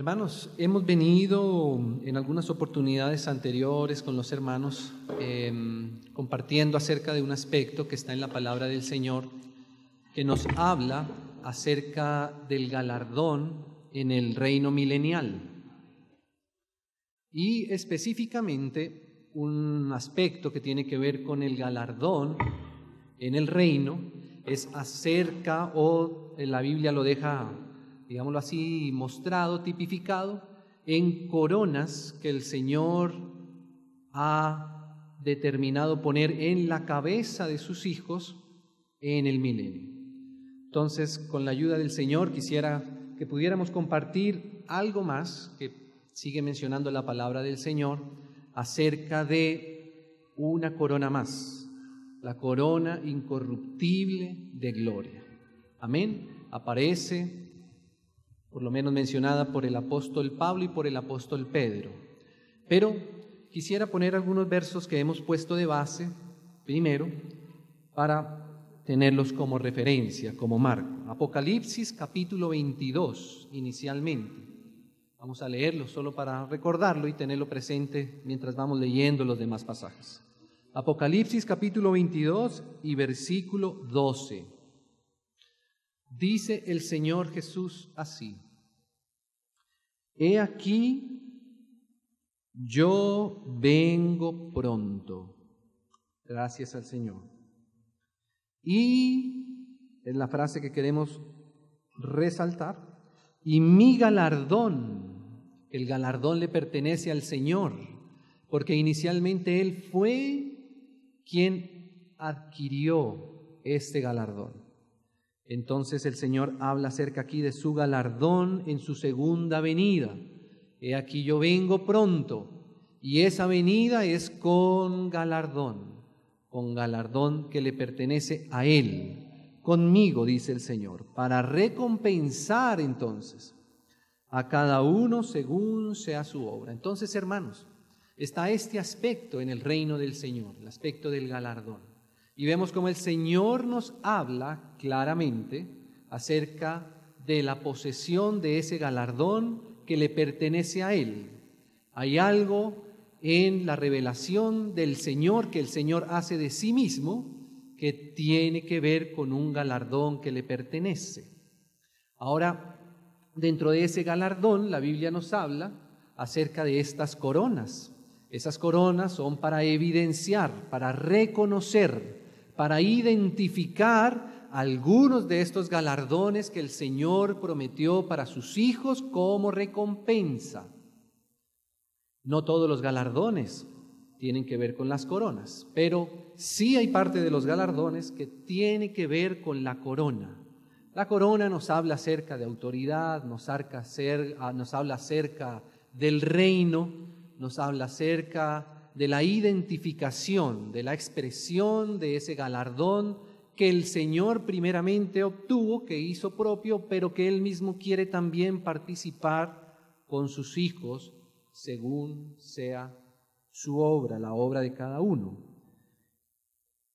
Hermanos, hemos venido en algunas oportunidades anteriores con los hermanos compartiendo acerca de un aspecto que está en la palabra del Señor, que nos habla acerca del galardón en el reino milenial. Y específicamente un aspecto que tiene que ver con el galardón en el reino es acerca, o la Biblia lo deja, digámoslo así, mostrado, tipificado, en coronas que el Señor ha determinado poner en la cabeza de sus hijos en el milenio. Entonces, con la ayuda del Señor, quisiera que pudiéramos compartir algo más, que sigue mencionando la palabra del Señor, acerca de una corona más, la corona incorruptible de gloria. Amén. Aparece, por lo menos mencionada por el apóstol Pablo y por el apóstol Pedro. Pero quisiera poner algunos versos que hemos puesto de base, primero, para tenerlos como referencia, como marco. Apocalipsis capítulo 22, inicialmente. Vamos a leerlo solo para recordarlo y tenerlo presente mientras vamos leyendo los demás pasajes. Apocalipsis capítulo 22 y versículo 12. Dice el Señor Jesús así: He aquí, yo vengo pronto. Gracias al Señor. Y es la frase que queremos resaltar. Y mi galardón, el galardón le pertenece al Señor, porque inicialmente Él fue quien adquirió este galardón. Entonces el Señor habla acerca aquí de su galardón en su segunda venida. He aquí yo vengo pronto, y esa venida es con galardón que le pertenece a Él. Conmigo, dice el Señor, para recompensar entonces a cada uno según sea su obra. Entonces, hermanos, está este aspecto en el reino del Señor, el aspecto del galardón. Y vemos cómo el Señor nos habla claramente acerca de la posesión de ese galardón que le pertenece a Él. Hay algo en la revelación del Señor que el Señor hace de sí mismo que tiene que ver con un galardón que le pertenece. Ahora, dentro de ese galardón, la Biblia nos habla acerca de estas coronas. Esas coronas son para evidenciar, para reconocer, para identificar algunos de estos galardones que el Señor prometió para sus hijos como recompensa. No todos los galardones tienen que ver con las coronas, pero sí hay parte de los galardones que tiene que ver con la corona. La corona nos habla acerca de autoridad, nos habla acerca del reino, nos habla acerca de la identificación, de la expresión de ese galardón que el Señor primeramente obtuvo, que hizo propio, pero que Él mismo quiere también participar con sus hijos según sea su obra, la obra de cada uno.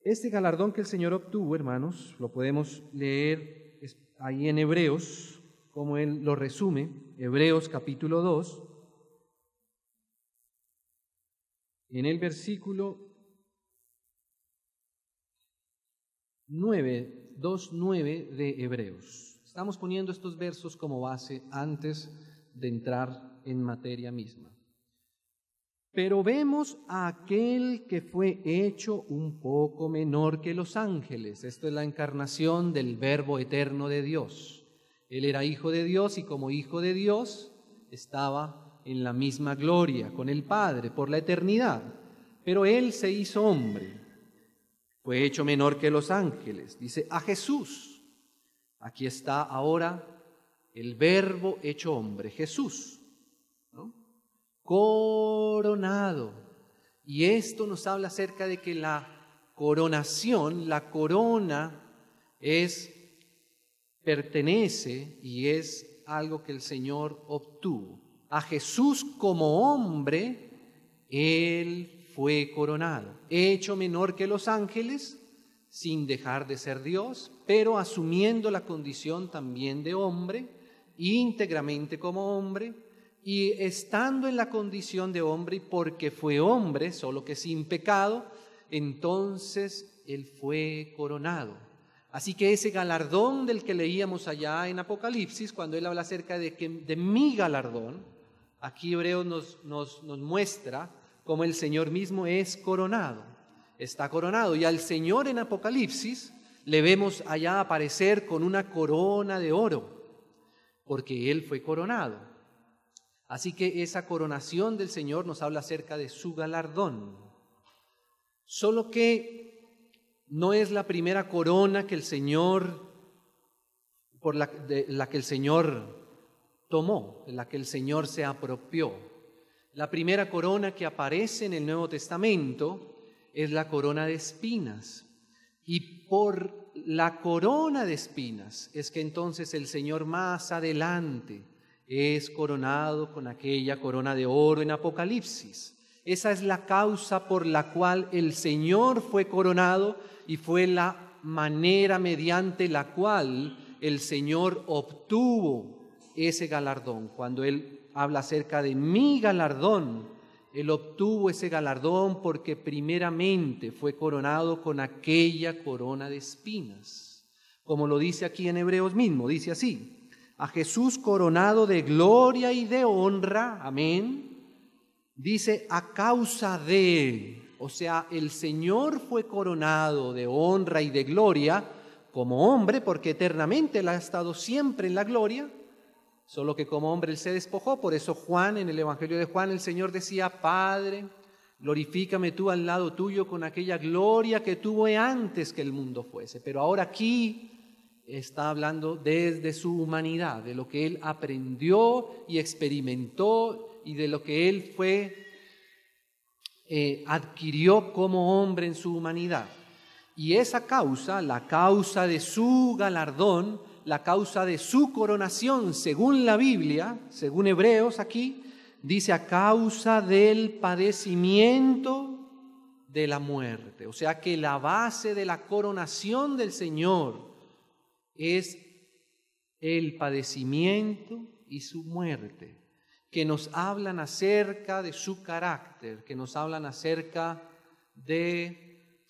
Este galardón que el Señor obtuvo, hermanos, lo podemos leer ahí en Hebreos, como Él lo resume, Hebreos capítulo 2, en el versículo 9, 2:9 de Hebreos. Estamos poniendo estos versos como base antes de entrar en materia misma. Pero vemos a aquel que fue hecho un poco menor que los ángeles. Esto es la encarnación del Verbo eterno de Dios. Él era hijo de Dios y como hijo de Dios estaba en la misma gloria con el Padre por la eternidad. Pero Él se hizo hombre. Fue hecho menor que los ángeles. Dice a Jesús. Aquí está ahora el Verbo hecho hombre, Jesús, ¿no? Coronado. Y esto nos habla acerca de que la coronación, la corona pertenece y es algo que el Señor obtuvo. A Jesús como hombre, Él fue coronado, hecho menor que los ángeles, sin dejar de ser Dios, pero asumiendo la condición también de hombre, íntegramente como hombre, y estando en la condición de hombre, y porque fue hombre, solo que sin pecado, entonces Él fue coronado. Así que ese galardón del que leíamos allá en Apocalipsis, cuando Él habla acerca de mi galardón, aquí Hebreos nos muestra cómo el Señor mismo es coronado, está coronado. Y al Señor en Apocalipsis le vemos allá aparecer con una corona de oro, porque Él fue coronado. Así que esa coronación del Señor nos habla acerca de su galardón. Solo que no es la primera corona que el Señor, la que el Señor tomó, de la que el Señor se apropió. La primera corona que aparece en el Nuevo Testamento es la corona de espinas. Y por la corona de espinas es que entonces el Señor más adelante es coronado con aquella corona de oro en Apocalipsis. Esa es la causa por la cual el Señor fue coronado y fue la manera mediante la cual el Señor obtuvo ese galardón. Cuando Él habla acerca de mi galardón, Él obtuvo ese galardón porque primeramente fue coronado con aquella corona de espinas. Como lo dice aquí en Hebreos mismo, dice así: a Jesús coronado de gloria y de honra, amén. Dice a causa de Él, o sea, el Señor fue coronado de honra y de gloria como hombre, porque eternamente Él ha estado siempre en la gloria, solo que como hombre Él se despojó. Por eso Juan, en el Evangelio de Juan, el Señor decía: Padre, glorifícame tú al lado tuyo con aquella gloria que tuve antes que el mundo fuese. Pero ahora aquí está hablando desde su humanidad, de lo que Él aprendió y experimentó y de lo que Él adquirió como hombre en su humanidad. Y esa causa, la causa de su galardón, la causa de su coronación, según la Biblia, según Hebreos aquí, dice a causa del padecimiento de la muerte. O sea que la base de la coronación del Señor es el padecimiento y su muerte, que nos hablan acerca de su carácter, que nos hablan acerca de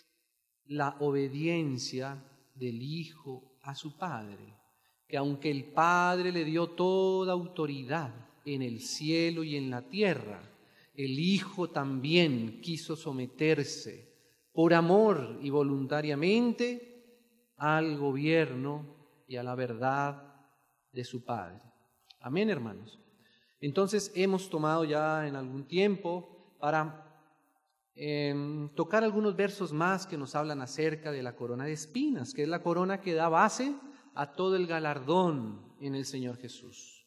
la obediencia del Hijo a su Padre, que aunque el Padre le dio toda autoridad en el cielo y en la tierra, el Hijo también quiso someterse por amor y voluntariamente al gobierno y a la verdad de su Padre. Amén, hermanos. Entonces hemos tomado ya en algún tiempo para tocar algunos versos más que nos hablan acerca de la corona de espinas, que es la corona que da base a todo el galardón en el Señor Jesús.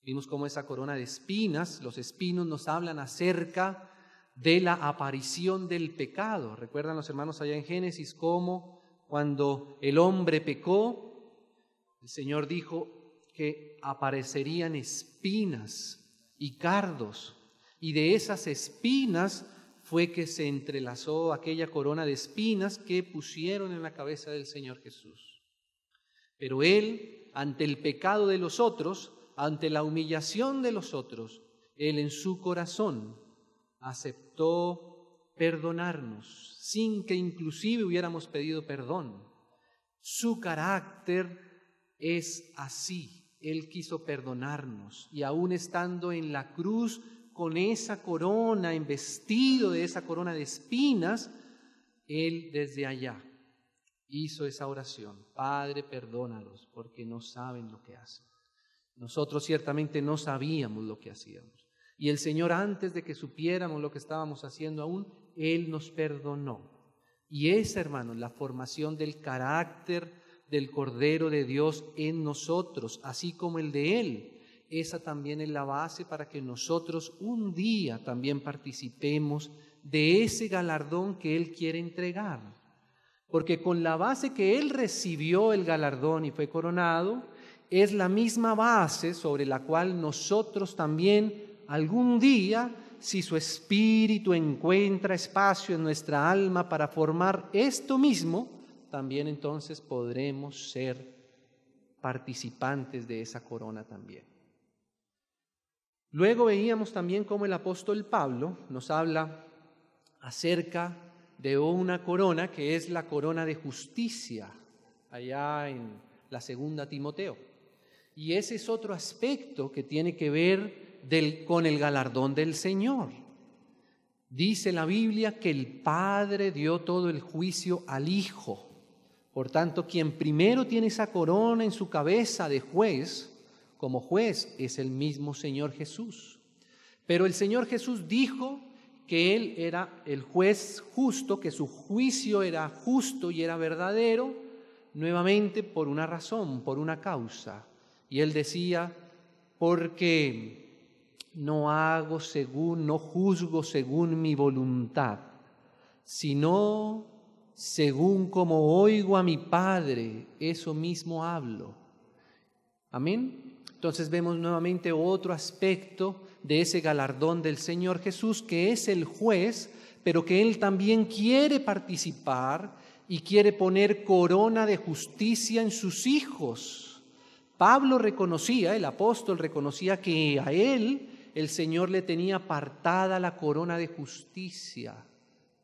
Vimos cómo esa corona de espinas, los espinos nos hablan acerca de la aparición del pecado. ¿Recuerdan los hermanos allá en Génesis cómo cuando el hombre pecó, el Señor dijo que aparecerían espinas y cardos, y de esas espinas fue que se entrelazó aquella corona de espinas que pusieron en la cabeza del Señor Jesús. Pero Él, ante el pecado de los otros, ante la humillación de los otros, Él en su corazón aceptó perdonarnos, sin que inclusive hubiéramos pedido perdón. Su carácter es así. Él quiso perdonarnos y aún estando en la cruz con esa corona, investido de esa corona de espinas, Él desde allá hizo esa oración: Padre, perdónalos porque no saben lo que hacen. Nosotros ciertamente no sabíamos lo que hacíamos. Y el Señor, antes de que supiéramos lo que estábamos haciendo aún, Él nos perdonó. Y esa, hermanos, la formación del carácter del Cordero de Dios en nosotros, así como el de Él, esa también es la base para que nosotros un día también participemos de ese galardón que Él quiere entregar. Porque con la base que Él recibió el galardón y fue coronado, es la misma base sobre la cual nosotros también algún día, si su Espíritu encuentra espacio en nuestra alma para formar esto mismo, también entonces podremos ser participantes de esa corona también. Luego veíamos también cómo el apóstol Pablo nos habla acerca de una corona que es la corona de justicia, allá en la segunda Timoteo. Y ese es otro aspecto que tiene que ver con el galardón del Señor. Dice la Biblia que el Padre dio todo el juicio al Hijo. Por tanto, quien primero tiene esa corona en su cabeza de juez, como juez, es el mismo Señor Jesús. Pero el Señor Jesús dijo que Él era el juez justo, que su juicio era justo y era verdadero, nuevamente por una razón, por una causa. Y Él decía, porque no juzgo según mi voluntad, sino según como oigo a mi Padre, eso mismo hablo. Amén. Entonces vemos nuevamente otro aspecto de ese galardón del Señor Jesús, que es el juez, pero que Él también quiere participar y quiere poner corona de justicia en sus hijos. Pablo reconocía, el apóstol reconocía que a él el Señor le tenía apartada la corona de justicia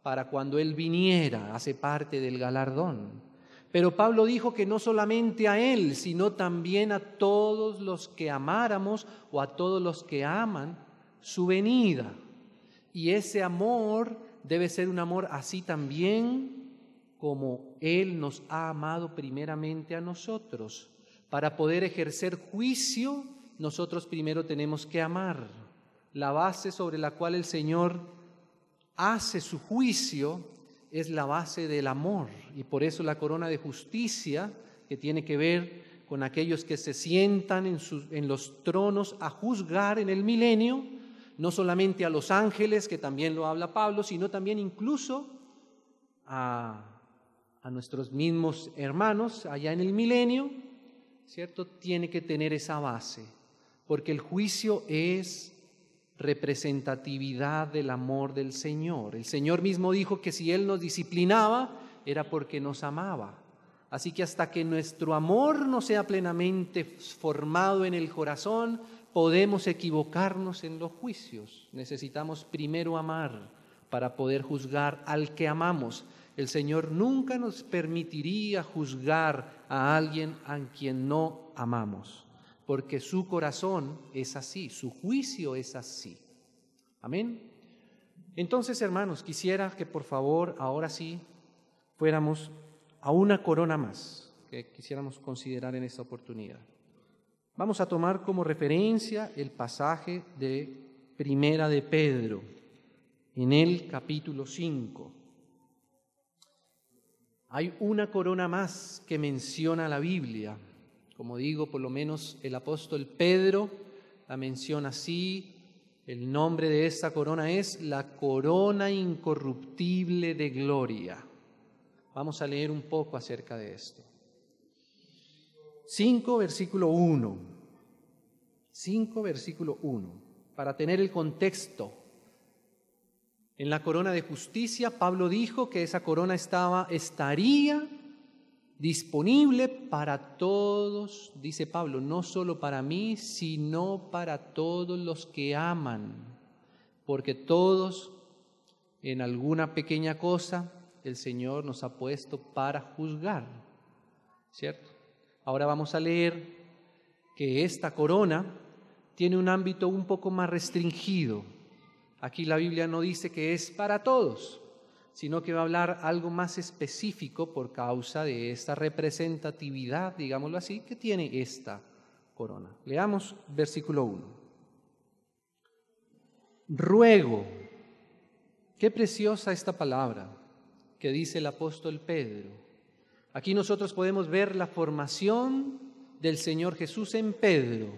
para cuando Él viniera, hace parte del galardón. Pero Pablo dijo que no solamente a él, sino también a todos los que amáramos o a todos los que aman su venida. Y ese amor debe ser un amor así también como Él nos ha amado primeramente a nosotros. Para poder ejercer juicio, nosotros primero tenemos que amar. La base sobre la cual el Señor hace su juicio es la base del amor, y por eso la corona de justicia, que tiene que ver con aquellos que se sientan en los tronos a juzgar en el milenio, no solamente a los ángeles, que también lo habla Pablo, sino también incluso a nuestros mismos hermanos allá en el milenio, ¿cierto? Tiene que tener esa base, porque el juicio es representatividad del amor del Señor. El Señor mismo dijo que si Él nos disciplinaba era porque nos amaba. Así que hasta que nuestro amor no sea plenamente formado en el corazón, podemos equivocarnos en los juicios. Necesitamos primero amar para poder juzgar al que amamos. El Señor nunca nos permitiría juzgar a alguien a quien no amamos, porque su corazón es así, su juicio es así. Amén. Entonces, hermanos, quisiera que por favor, ahora sí, fuéramos a una corona más que quisiéramos considerar en esta oportunidad. Vamos a tomar como referencia el pasaje de Primera de Pedro, en el capítulo 5. Hay una corona más que menciona la Biblia. Como digo, por lo menos el apóstol Pedro la menciona así. El nombre de esta corona es la corona incorruptible de gloria. Vamos a leer un poco acerca de esto. 5, versículo 1. 5, versículo 1. Para tener el contexto. En la corona de justicia, Pablo dijo que esa corona estaría disponible para todos, dice Pablo, no solo para mí, sino para todos los que aman, porque todos en alguna pequeña cosa el Señor nos ha puesto para juzgar, ¿cierto? Ahora vamos a leer que esta corona tiene un ámbito un poco más restringido. Aquí la Biblia no dice que es para todos, sino que va a hablar algo más específico por causa de esta representatividad, digámoslo así, que tiene esta corona. Leamos versículo 1. Ruego, qué preciosa esta palabra que dice el apóstol Pedro. Aquí nosotros podemos ver la formación del Señor Jesús en Pedro.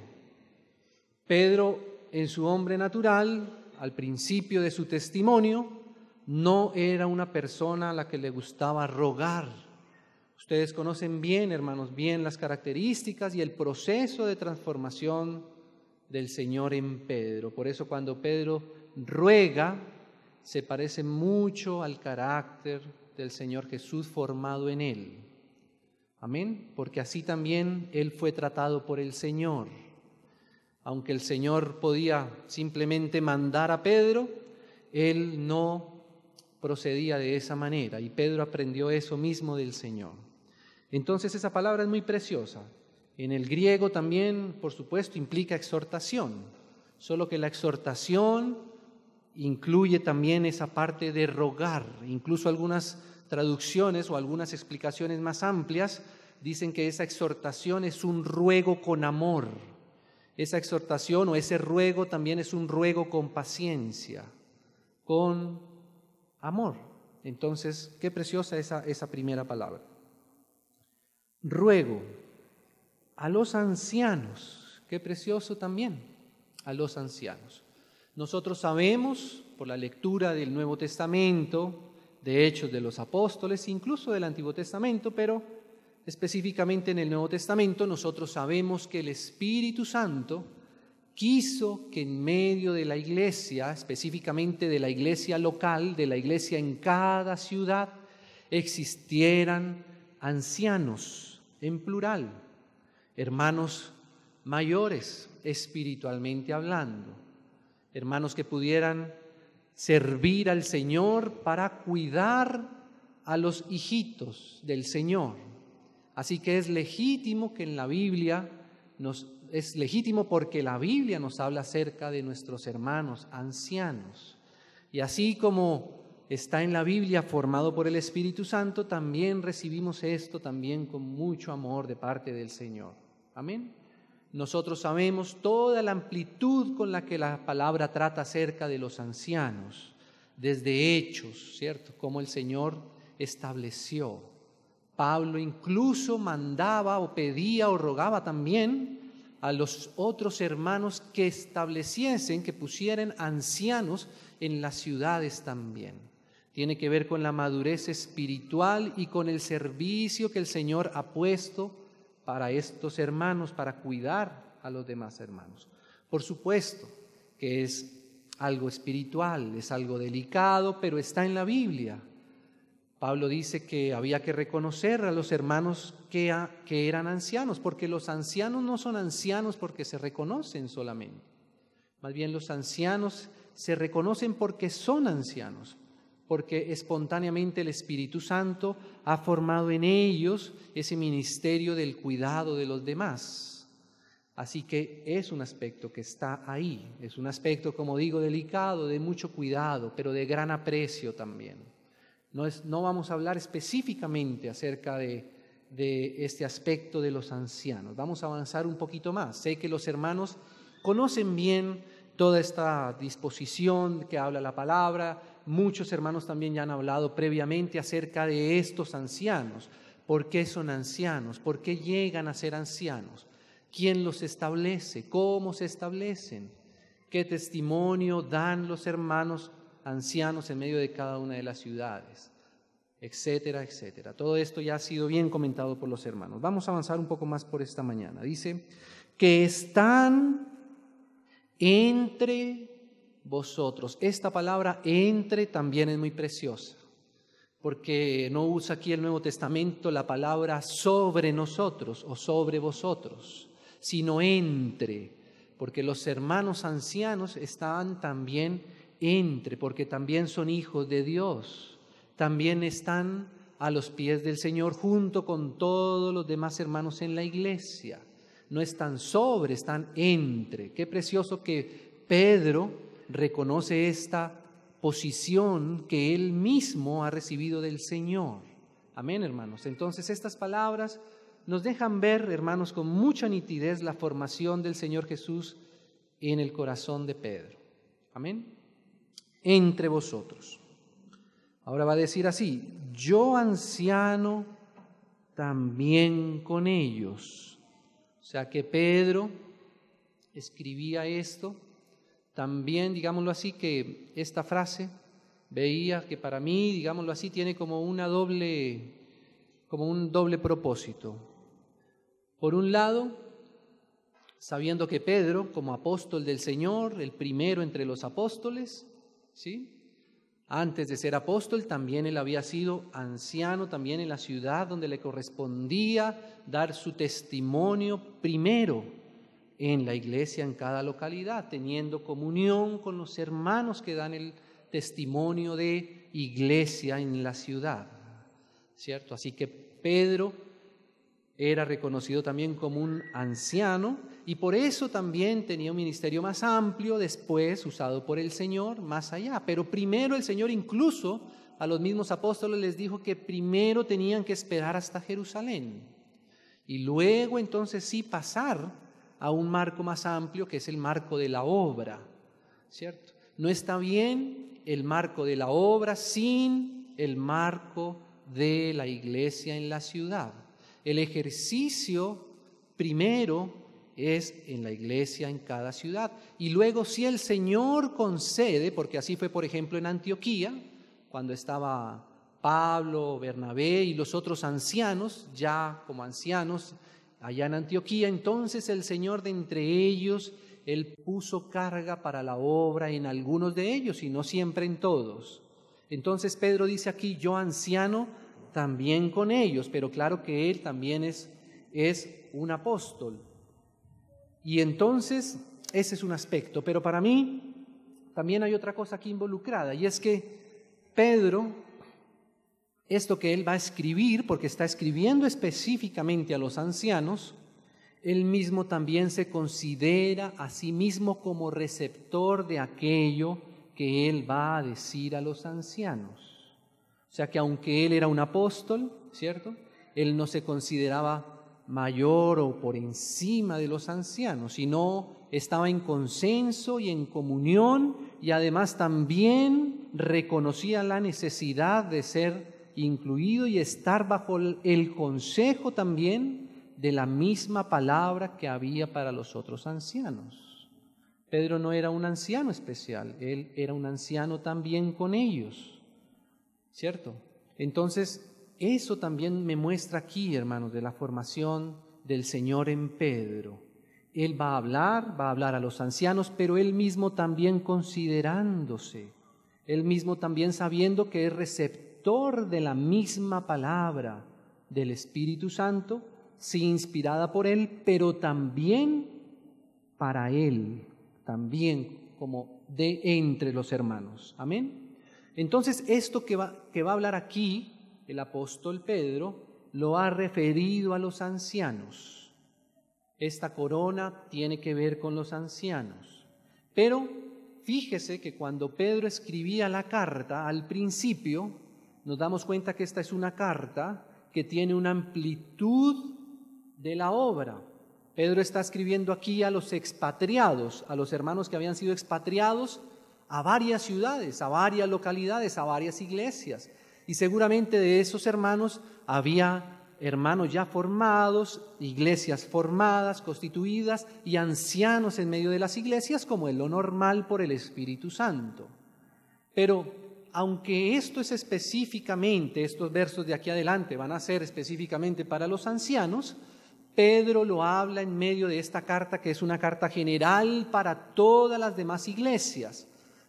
Pedro, en su hombre natural, al principio de su testimonio, no era una persona a la que le gustaba rogar. Ustedes conocen bien, hermanos, bien las características y el proceso de transformación del Señor en Pedro. Por eso cuando Pedro ruega, se parece mucho al carácter del Señor Jesús formado en él. Amén, porque así también él fue tratado por el Señor. Aunque el Señor podía simplemente mandar a Pedro, él no procedía de esa manera, y Pedro aprendió eso mismo del Señor. Entonces esa palabra es muy preciosa. En el griego también, por supuesto, implica exhortación, solo que la exhortación incluye también esa parte de rogar. Incluso algunas traducciones o algunas explicaciones más amplias dicen que esa exhortación es un ruego con amor. Esa exhortación o ese ruego también es un ruego con paciencia, con amor. Entonces, qué preciosa esa primera palabra. Ruego a los ancianos, qué precioso también, a los ancianos. Nosotros sabemos, por la lectura del Nuevo Testamento, de Hechos de los Apóstoles, incluso del Antiguo Testamento, pero específicamente en el Nuevo Testamento, nosotros sabemos que el Espíritu Santo quiso que en medio de la iglesia, específicamente de la iglesia local, de la iglesia en cada ciudad, existieran ancianos, en plural, hermanos mayores espiritualmente hablando, hermanos que pudieran servir al Señor para cuidar a los hijitos del Señor. Así que es legítimo que en la Biblia es legítimo porque la Biblia nos habla acerca de nuestros hermanos ancianos. Y así como está en la Biblia formado por el Espíritu Santo, también recibimos esto también con mucho amor de parte del Señor. Amén. Nosotros sabemos toda la amplitud con la que la palabra trata acerca de los ancianos, desde Hechos, ¿cierto? Como el Señor estableció. Pablo incluso mandaba o pedía o rogaba también a los otros hermanos que estableciesen, que pusieran ancianos en las ciudades también. Tiene que ver con la madurez espiritual y con el servicio que el Señor ha puesto para estos hermanos, para cuidar a los demás hermanos. Por supuesto que es algo espiritual, es algo delicado, pero está en la Biblia. Pablo dice que había que reconocer a los hermanos que eran ancianos, porque los ancianos no son ancianos porque se reconocen solamente. Más bien los ancianos se reconocen porque son ancianos, porque espontáneamente el Espíritu Santo ha formado en ellos ese ministerio del cuidado de los demás. Así que es un aspecto que está ahí, es un aspecto, como digo, delicado, de mucho cuidado, pero de gran aprecio también. No vamos a hablar específicamente acerca de este aspecto de los ancianos. Vamos a avanzar un poquito más. Sé que los hermanos conocen bien toda esta disposición que habla la palabra. Muchos hermanos también ya han hablado previamente acerca de estos ancianos. ¿Por qué son ancianos? ¿Por qué llegan a ser ancianos? ¿Quién los establece? ¿Cómo se establecen? ¿Qué testimonio dan los hermanos ancianos en medio de cada una de las ciudades? Etcétera, etcétera. Todo esto ya ha sido bien comentado por los hermanos. Vamos a avanzar un poco más por esta mañana. Dice que están entre vosotros. Esta palabra entre también es muy preciosa, porque no usa aquí el Nuevo Testamento la palabra sobre nosotros o sobre vosotros, sino entre, porque los hermanos ancianos están también entre, porque también son hijos de Dios, también están a los pies del Señor junto con todos los demás hermanos en la iglesia. No están sobre, están entre. Qué precioso que Pedro reconoce esta posición que él mismo ha recibido del Señor. Amén, hermanos. Entonces estas palabras nos dejan ver, hermanos, con mucha nitidez la formación del Señor Jesús en el corazón de Pedro. Amén. Entre vosotros. Ahora va a decir así: yo anciano también con ellos. O sea que Pedro escribía esto. También, digámoslo así, que esta frase veía que para mí, digámoslo así, tiene como un doble propósito. Por un lado, sabiendo que Pedro, como apóstol del Señor, el primero entre los apóstoles, ¿sí?, antes de ser apóstol, también él había sido anciano, también en la ciudad donde le correspondía dar su testimonio primero en la iglesia en cada localidad, teniendo comunión con los hermanos que dan el testimonio de iglesia en la ciudad, ¿cierto? Así que Pedro era reconocido también como un anciano y por eso también tenía un ministerio más amplio, después usado por el Señor más allá. Pero primero el Señor incluso a los mismos apóstoles les dijo que primero tenían que esperar hasta Jerusalén y luego entonces sí pasar a un marco más amplio que es el marco de la obra, ¿cierto? No está bien el marco de la obra sin el marco de la iglesia en la ciudad. El ejercicio primero es en la iglesia en cada ciudad y luego si el Señor concede, porque así fue por ejemplo en Antioquía, cuando estaba Pablo, Bernabé y los otros ancianos, ya como ancianos allá en Antioquía, entonces el Señor de entre ellos, Él puso carga para la obra en algunos de ellos y no siempre en todos. Entonces Pedro dice aquí, yo anciano también con ellos, pero claro que él también es un apóstol. Y entonces ese es un aspecto, pero para mí también hay otra cosa aquí involucrada, y es que Pedro, esto que él va a escribir, porque está escribiendo específicamente a los ancianos, él mismo también se considera a sí mismo como receptor de aquello que él va a decir a los ancianos. O sea que aunque él era un apóstol, ¿cierto?, él no se consideraba mayor o por encima de los ancianos, sino estaba en consenso y en comunión y además también reconocía la necesidad de ser incluido y estar bajo el consejo también de la misma palabra que había para los otros ancianos. Pedro no era un anciano especial, él era un anciano también con ellos, ¿cierto? Entonces, eso también me muestra aquí, hermanos, de la formación del Señor en Pedro. Él va a hablar a los ancianos, pero él mismo también considerándose, él mismo también sabiendo que es receptor de la misma palabra del Espíritu Santo, sí inspirada por él, pero también para él, también como de entre los hermanos. Amén. Entonces, esto que va a hablar aquí el apóstol Pedro lo ha referido a los ancianos. Esta corona tiene que ver con los ancianos. Pero fíjese que cuando Pedro escribía la carta al principio, nos damos cuenta que esta es una carta que tiene una amplitud de la obra. Pedro está escribiendo aquí a los expatriados, a los hermanos que habían sido expatriados a varias ciudades, a varias localidades, a varias iglesias. Y seguramente de esos hermanos había hermanos ya formados, iglesias formadas, constituidas y ancianos en medio de las iglesias, como es lo normal por el Espíritu Santo. Pero aunque esto es específicamente, estos versos de aquí adelante van a ser específicamente para los ancianos, Pedro lo habla en medio de esta carta que es una carta general para todas las demás iglesias.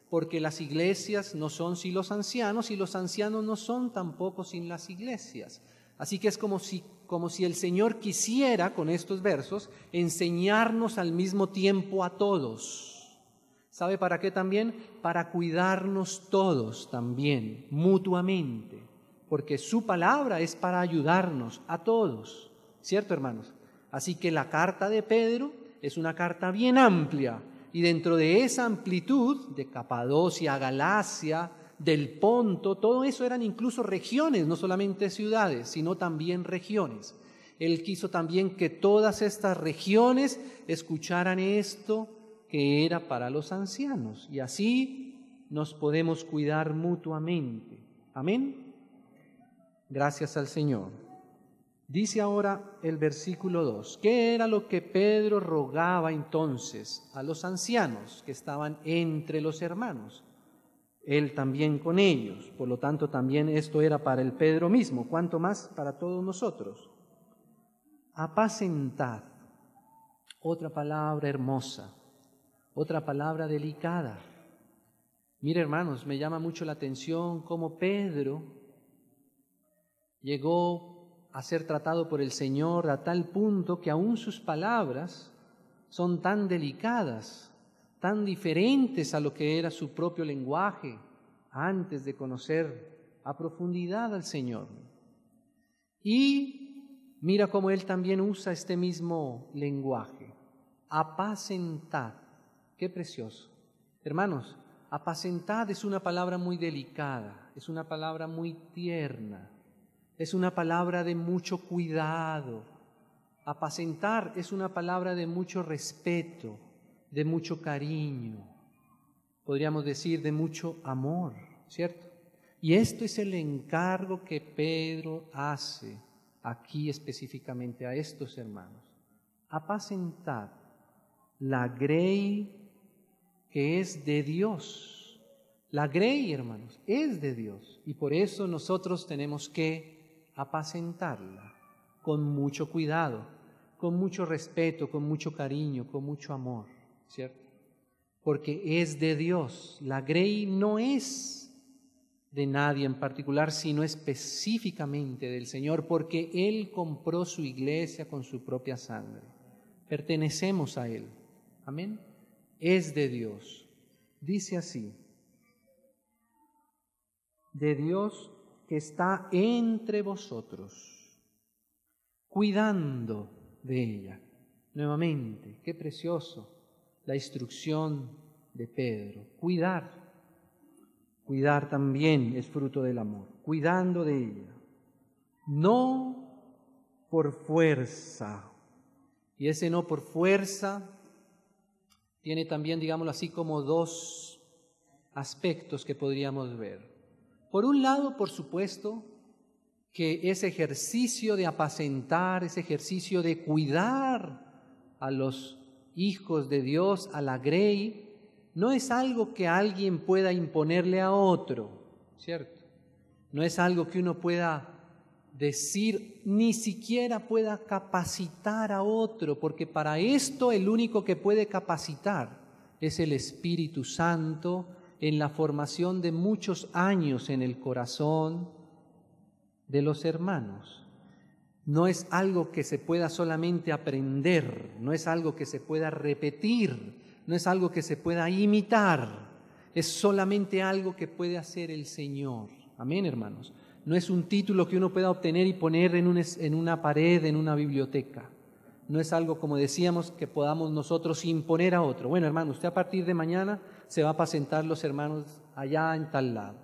Porque las iglesias no son sin los ancianos y los ancianos no son tampoco sin las iglesias. Así que es como si el Señor quisiera, con estos versos, enseñarnos al mismo tiempo a todos. ¿Sabe para qué también? Para cuidarnos todos también, mutuamente. Porque su palabra es para ayudarnos a todos. ¿Cierto, hermanos? Así que la carta de Pedro es una carta bien amplia. Y dentro de esa amplitud de Capadocia, Galacia, del Ponto, todo eso eran incluso regiones, no solamente ciudades, sino también regiones. Él quiso también que todas estas regiones escucharan esto que era para los ancianos. Y así nos podemos cuidar mutuamente. Amén. Gracias al Señor. Dice ahora el versículo 2, ¿qué era lo que Pedro rogaba entonces a los ancianos que estaban entre los hermanos? Él también con ellos, por lo tanto también esto era para el Pedro mismo, cuanto más para todos nosotros. Apacentad, otra palabra hermosa, otra palabra delicada. Mire, hermanos, me llama mucho la atención cómo Pedro llegó a ser tratado por el Señor a tal punto que aún sus palabras son tan delicadas, tan diferentes a lo que era su propio lenguaje antes de conocer a profundidad al Señor. Y mira cómo Él también usa este mismo lenguaje. Apacentad. Qué precioso. Hermanos, apacentad es una palabra muy delicada, es una palabra muy tierna, es una palabra de mucho cuidado. Apacentar es una palabra de mucho respeto, de mucho cariño, podríamos decir de mucho amor, ¿cierto? Y esto es el encargo que Pedro hace aquí específicamente a estos hermanos. Apacentad la grey que es de Dios. La grey, hermanos, es de Dios y por eso nosotros tenemos que apacentarla con mucho cuidado, con mucho respeto, con mucho cariño, con mucho amor, ¿cierto? Porque es de Dios. La grey no es de nadie en particular, sino específicamente del Señor, porque Él compró su iglesia con su propia sangre. Pertenecemos a Él. Amén. Es de Dios. Dice así: de Dios que está entre vosotros, cuidando de ella. Nuevamente, qué precioso la instrucción de Pedro. Cuidar también es fruto del amor, cuidando de ella, no por fuerza. Y ese no por fuerza tiene también, digámoslo así, como dos aspectos que podríamos ver. Por un lado, por supuesto, que ese ejercicio de apacentar, ese ejercicio de cuidar a los hijos de Dios, a la grey, no es algo que alguien pueda imponerle a otro, ¿cierto? No es algo que uno pueda decir, ni siquiera pueda capacitar a otro, porque para esto el único que puede capacitar es el Espíritu Santo en la formación de muchos años en el corazón de los hermanos. No es algo que se pueda solamente aprender, no es algo que se pueda repetir, no es algo que se pueda imitar, es solamente algo que puede hacer el Señor. Amén, hermanos. No es un título que uno pueda obtener y poner en una pared, en una biblioteca. No es algo, como decíamos, que podamos nosotros imponer a otro. Bueno, hermano, usted a partir de mañana se va a apacentar los hermanos allá en tal lado.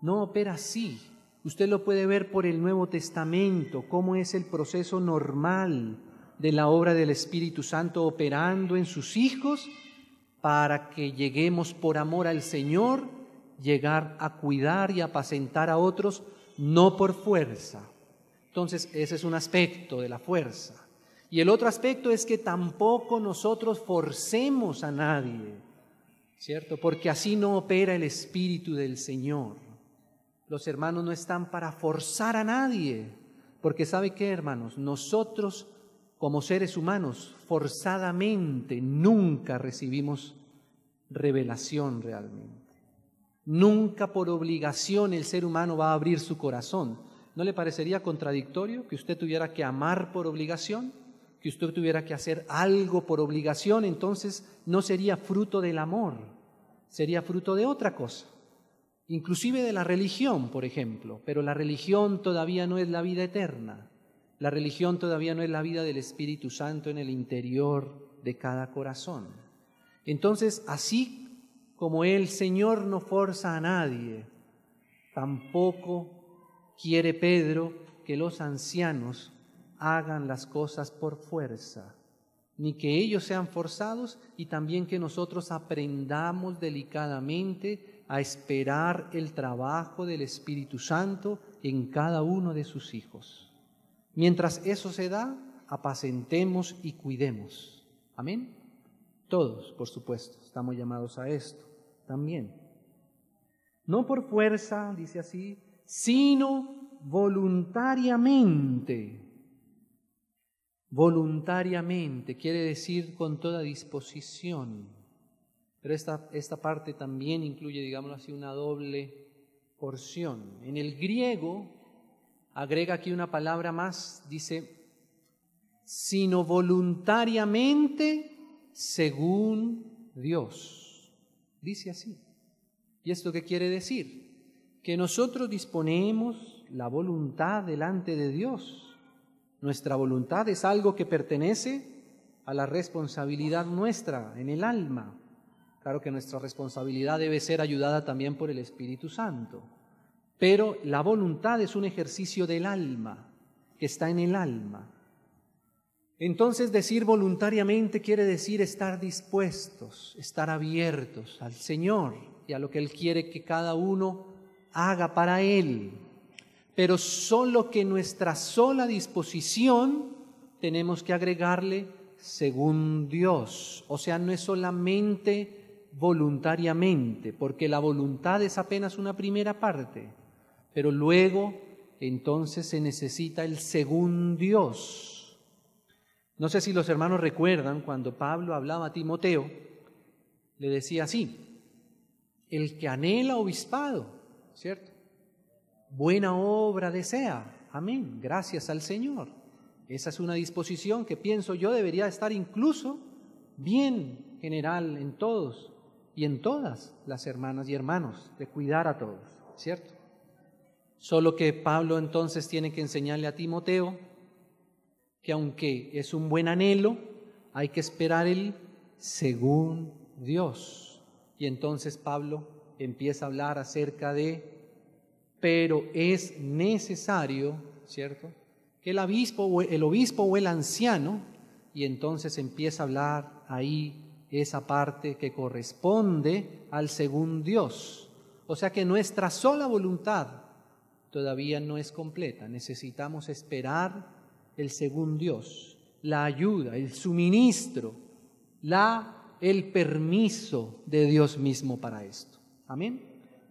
No opera así. Usted lo puede ver por el Nuevo Testamento, cómo es el proceso normal de la obra del Espíritu Santo operando en sus hijos para que lleguemos por amor al Señor, llegar a cuidar y apacentar a otros, no por fuerza. Entonces, ese es un aspecto de la fuerza. Y el otro aspecto es que tampoco nosotros forcemos a nadie, ¿cierto? Porque así no opera el Espíritu del Señor. Los hermanos no están para forzar a nadie, porque ¿sabe qué, hermanos? Nosotros, como seres humanos, forzadamente nunca recibimos revelación realmente. Nunca por obligación el ser humano va a abrir su corazón. ¿No le parecería contradictorio que usted tuviera que amar por obligación? Que usted tuviera que hacer algo por obligación, entonces no sería fruto del amor, sería fruto de otra cosa. Inclusive de la religión, por ejemplo, pero la religión todavía no es la vida eterna. La religión todavía no es la vida del Espíritu Santo en el interior de cada corazón. Entonces, así como el Señor no forza a nadie, tampoco quiere Pedro que los ancianos hagan las cosas por fuerza, ni que ellos sean forzados, y también que nosotros aprendamos delicadamente a esperar el trabajo del Espíritu Santo en cada uno de sus hijos. Mientras eso se da, apacentemos y cuidemos. Amén. Todos, por supuesto, estamos llamados a esto también. No por fuerza, dice así, sino voluntariamente. Voluntariamente quiere decir con toda disposición. Pero esta parte también incluye, digámoslo así, una doble porción. En el griego agrega aquí una palabra más, dice, sino voluntariamente según Dios. Dice así. ¿Y esto qué quiere decir? Que nosotros disponemos la voluntad delante de Dios. Nuestra voluntad es algo que pertenece a la responsabilidad nuestra en el alma. Claro que nuestra responsabilidad debe ser ayudada también por el Espíritu Santo, pero la voluntad es un ejercicio del alma, que está en el alma. Entonces, decir voluntariamente quiere decir estar dispuestos, estar abiertos al Señor y a lo que Él quiere que cada uno haga para Él. Pero solo que nuestra sola disposición tenemos que agregarle según Dios. O sea, no es solamente voluntariamente, porque la voluntad es apenas una primera parte, pero luego entonces se necesita el según Dios. No sé si los hermanos recuerdan cuando Pablo hablaba a Timoteo, le decía así: el que anhela obispado, ¿cierto? Buena obra desea. Amén. Gracias al Señor. Esa es una disposición que pienso yo debería estar incluso bien general en todos y en todas las hermanas y hermanos, de cuidar a todos, ¿cierto? Solo que Pablo entonces tiene que enseñarle a Timoteo que aunque es un buen anhelo, hay que esperar el según Dios. Y entonces Pablo empieza a hablar acerca de, pero es necesario, ¿cierto?, que el obispo o el anciano, y entonces empieza a hablar ahí esa parte que corresponde al según Dios. O sea que nuestra sola voluntad todavía no es completa. Necesitamos esperar el según Dios, la ayuda, el suministro, el permiso de Dios mismo para esto. Amén.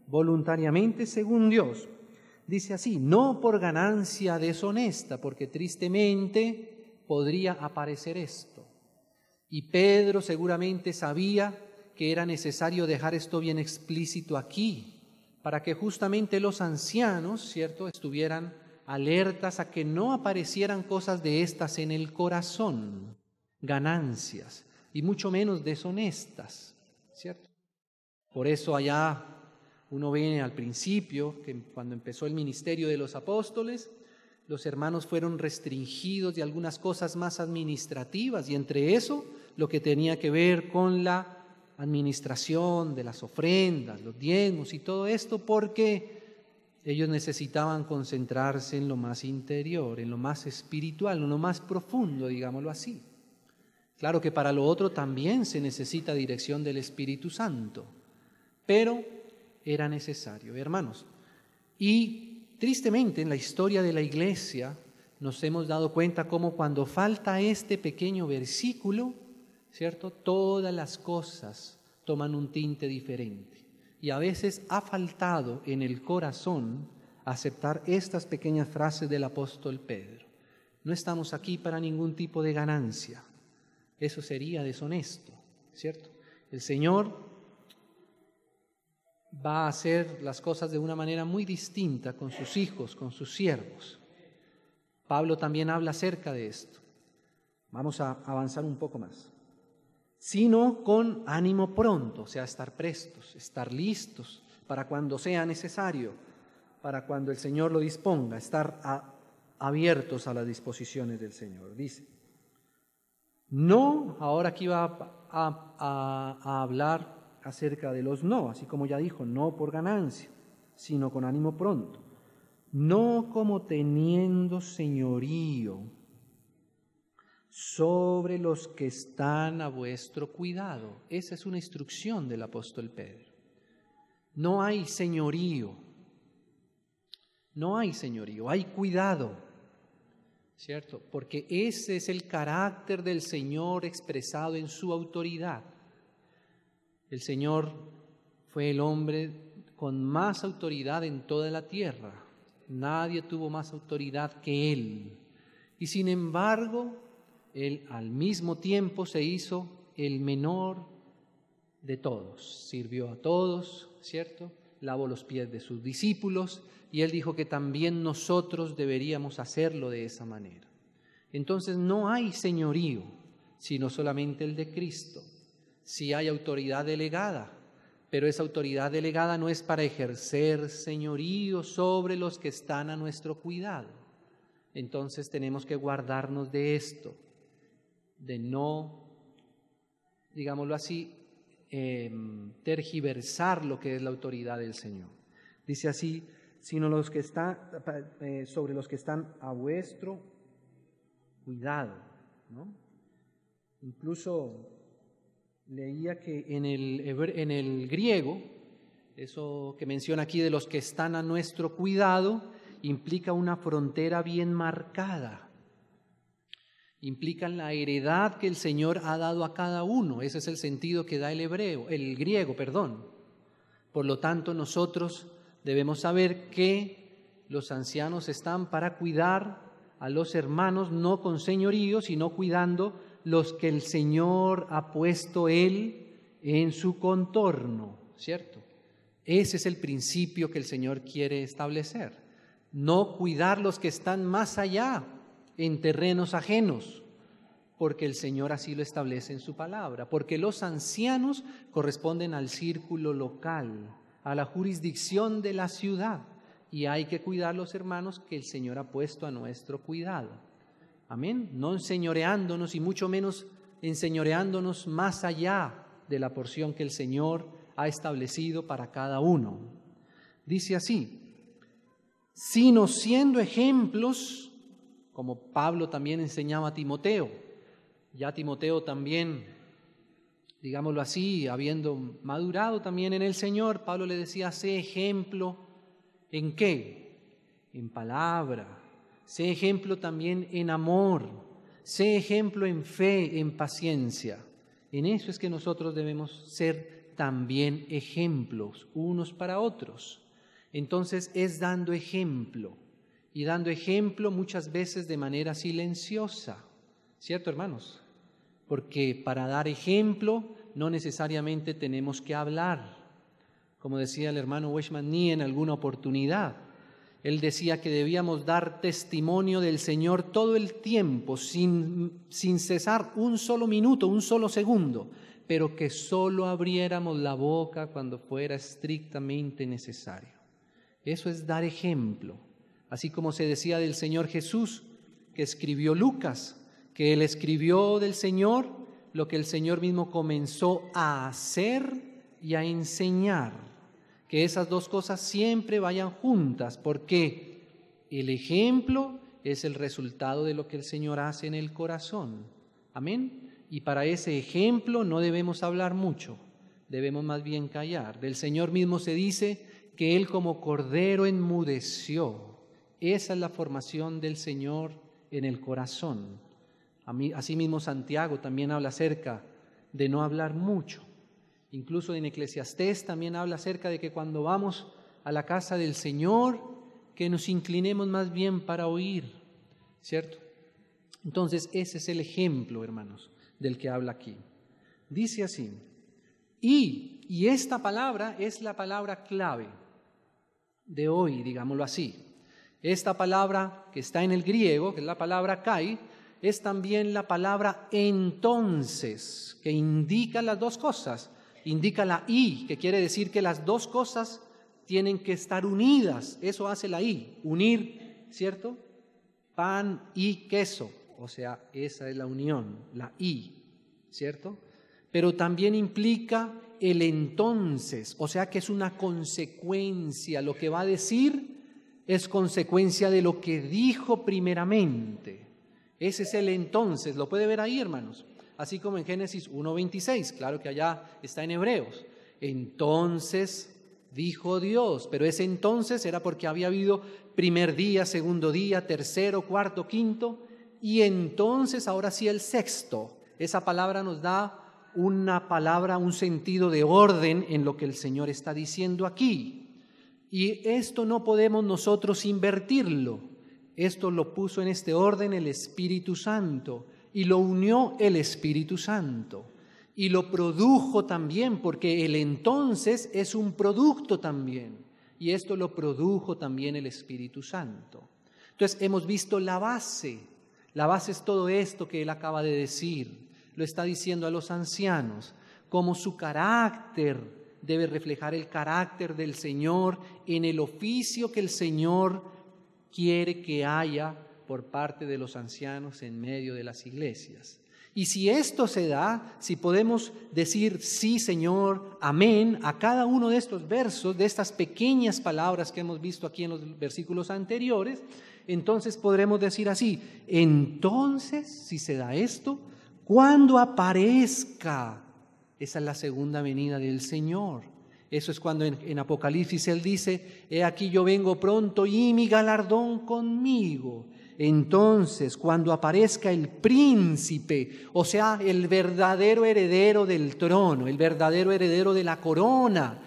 Voluntariamente según Dios. Dice así, no por ganancia deshonesta, porque tristemente podría aparecer esto. Y Pedro seguramente sabía que era necesario dejar esto bien explícito aquí, para que justamente los ancianos, ¿cierto?, estuvieran alertas a que no aparecieran cosas de estas en el corazón, ganancias, y mucho menos deshonestas, ¿cierto? Por eso allá uno ve al principio, que cuando empezó el ministerio de los apóstoles, los hermanos fueron restringidos de algunas cosas más administrativas, y entre eso lo que tenía que ver con la administración de las ofrendas, los diezmos y todo esto, porque ellos necesitaban concentrarse en lo más interior, en lo más espiritual, en lo más profundo, digámoslo así. Claro que para lo otro también se necesita dirección del Espíritu Santo, pero era necesario, hermanos. Y tristemente en la historia de la Iglesia nos hemos dado cuenta cómo cuando falta este pequeño versículo, ¿cierto?, todas las cosas toman un tinte diferente. Y a veces ha faltado en el corazón aceptar estas pequeñas frases del apóstol Pedro. No estamos aquí para ningún tipo de ganancia. Eso sería deshonesto, ¿cierto? El Señor va a hacer las cosas de una manera muy distinta con sus hijos, con sus siervos. Pablo también habla acerca de esto. Vamos a avanzar un poco más. Sino con ánimo pronto, o sea, estar prestos, estar listos para cuando sea necesario, para cuando el Señor lo disponga, estar abiertos a las disposiciones del Señor. Dice, no, ahora aquí va a hablar acerca de los no, así como ya dijo, no por ganancia, sino con ánimo pronto, no como teniendo señorío sobre los que están a vuestro cuidado. Esa es una instrucción del apóstol Pedro. No hay señorío, hay cuidado, ¿cierto? Porque ese es el carácter del Señor expresado en su autoridad. El Señor fue el hombre con más autoridad en toda la tierra. Nadie tuvo más autoridad que Él. Y sin embargo, Él al mismo tiempo se hizo el menor de todos. Sirvió a todos, ¿cierto? Lavó los pies de sus discípulos y Él dijo que también nosotros deberíamos hacerlo de esa manera. Entonces no hay señorío, sino solamente el de Cristo. Sí hay autoridad delegada, pero esa autoridad delegada no es para ejercer señorío sobre los que están a nuestro cuidado. Entonces tenemos que guardarnos de esto, de no, digámoslo así, tergiversar lo que es la autoridad del Señor. Dice así, sino los que están sobre los que están a vuestro cuidado, ¿no? Incluso leía que en el griego, eso que menciona aquí de los que están a nuestro cuidado, implica una frontera bien marcada. Implica la heredad que el Señor ha dado a cada uno. Ese es el sentido que da el griego. Por lo tanto, nosotros debemos saber que los ancianos están para cuidar a los hermanos, no con señorío, sino cuidando los que el Señor ha puesto Él en su contorno, ¿cierto? Ese es el principio que el Señor quiere establecer. No cuidar los que están más allá, en terrenos ajenos, porque el Señor así lo establece en su palabra, porque los ancianos corresponden al círculo local, a la jurisdicción de la ciudad, y hay que cuidar los hermanos que el Señor ha puesto a nuestro cuidado. Amén. No enseñoreándonos y mucho menos enseñoreándonos más allá de la porción que el Señor ha establecido para cada uno. Dice así, sino siendo ejemplos, como Pablo también enseñaba a Timoteo. Ya Timoteo también, digámoslo así, habiendo madurado también en el Señor, Pablo le decía, sé ejemplo, ¿en qué? En palabra. Sé ejemplo también en amor, sé ejemplo en fe, en paciencia. En eso es que nosotros debemos ser también ejemplos unos para otros. Entonces es dando ejemplo, y dando ejemplo muchas veces de manera silenciosa, ¿cierto, hermanos? Porque para dar ejemplo no necesariamente tenemos que hablar. Como decía el hermano Weishman Nee en alguna oportunidad, él decía que debíamos dar testimonio del Señor todo el tiempo, sin cesar un solo minuto, un solo segundo, pero que solo abriéramos la boca cuando fuera estrictamente necesario. Eso es dar ejemplo. Así como se decía del Señor Jesús, que escribió Lucas, que él escribió del Señor lo que el Señor mismo comenzó a hacer y a enseñar. Que esas dos cosas siempre vayan juntas, porque el ejemplo es el resultado de lo que el Señor hace en el corazón. Amén. Y para ese ejemplo no debemos hablar mucho, debemos más bien callar. Del Señor mismo se dice que Él como cordero enmudeció. Esa es la formación del Señor en el corazón. Asimismo Santiago también habla acerca de no hablar mucho. Incluso en Eclesiastés también habla acerca de que cuando vamos a la casa del Señor, que nos inclinemos más bien para oír, ¿cierto? Entonces ese es el ejemplo, hermanos, del que habla aquí. Dice así, y esta palabra es la palabra clave de hoy, digámoslo así. Esta palabra que está en el griego, que es la palabra kai, es también la palabra entonces, que indica las dos cosas. Indica la I, que quiere decir que las dos cosas tienen que estar unidas. Eso hace la I, unir, ¿cierto? Pan y queso, o sea, esa es la unión, la I, ¿cierto? Pero también implica el entonces, o sea que es una consecuencia. Lo que va a decir es consecuencia de lo que dijo primeramente. Ese es el entonces, lo puede ver ahí, hermanos. Así como en Génesis 1:26, claro que allá está en Hebreos. Entonces dijo Dios, pero ese entonces era porque había habido primer día, segundo día, tercero, cuarto, quinto, y entonces ahora sí el sexto. Esa palabra nos da un sentido de orden en lo que el Señor está diciendo aquí. Y esto no podemos nosotros invertirlo. Esto lo puso en este orden el Espíritu Santo. Y lo unió el Espíritu Santo y lo produjo también, porque el entonces es un producto también, y esto lo produjo también el Espíritu Santo. Entonces hemos visto la base es todo esto que él acaba de decir. lo está diciendo a los ancianos, cómo su carácter debe reflejar el carácter del Señor en el oficio que el Señor quiere que haya por parte de los ancianos en medio de las iglesias. Y si esto se da, si podemos decir sí, Señor, amén, a cada uno de estos versos, de estas pequeñas palabras que hemos visto aquí en los versículos anteriores, entonces podremos decir así, entonces, si se da esto, cuando aparezca, esa es la segunda venida del Señor. Eso es cuando en Apocalipsis Él dice, he aquí yo vengo pronto y mi galardón conmigo. Entonces, cuando aparezca el príncipe, o sea, el verdadero heredero del trono, el verdadero heredero de la corona,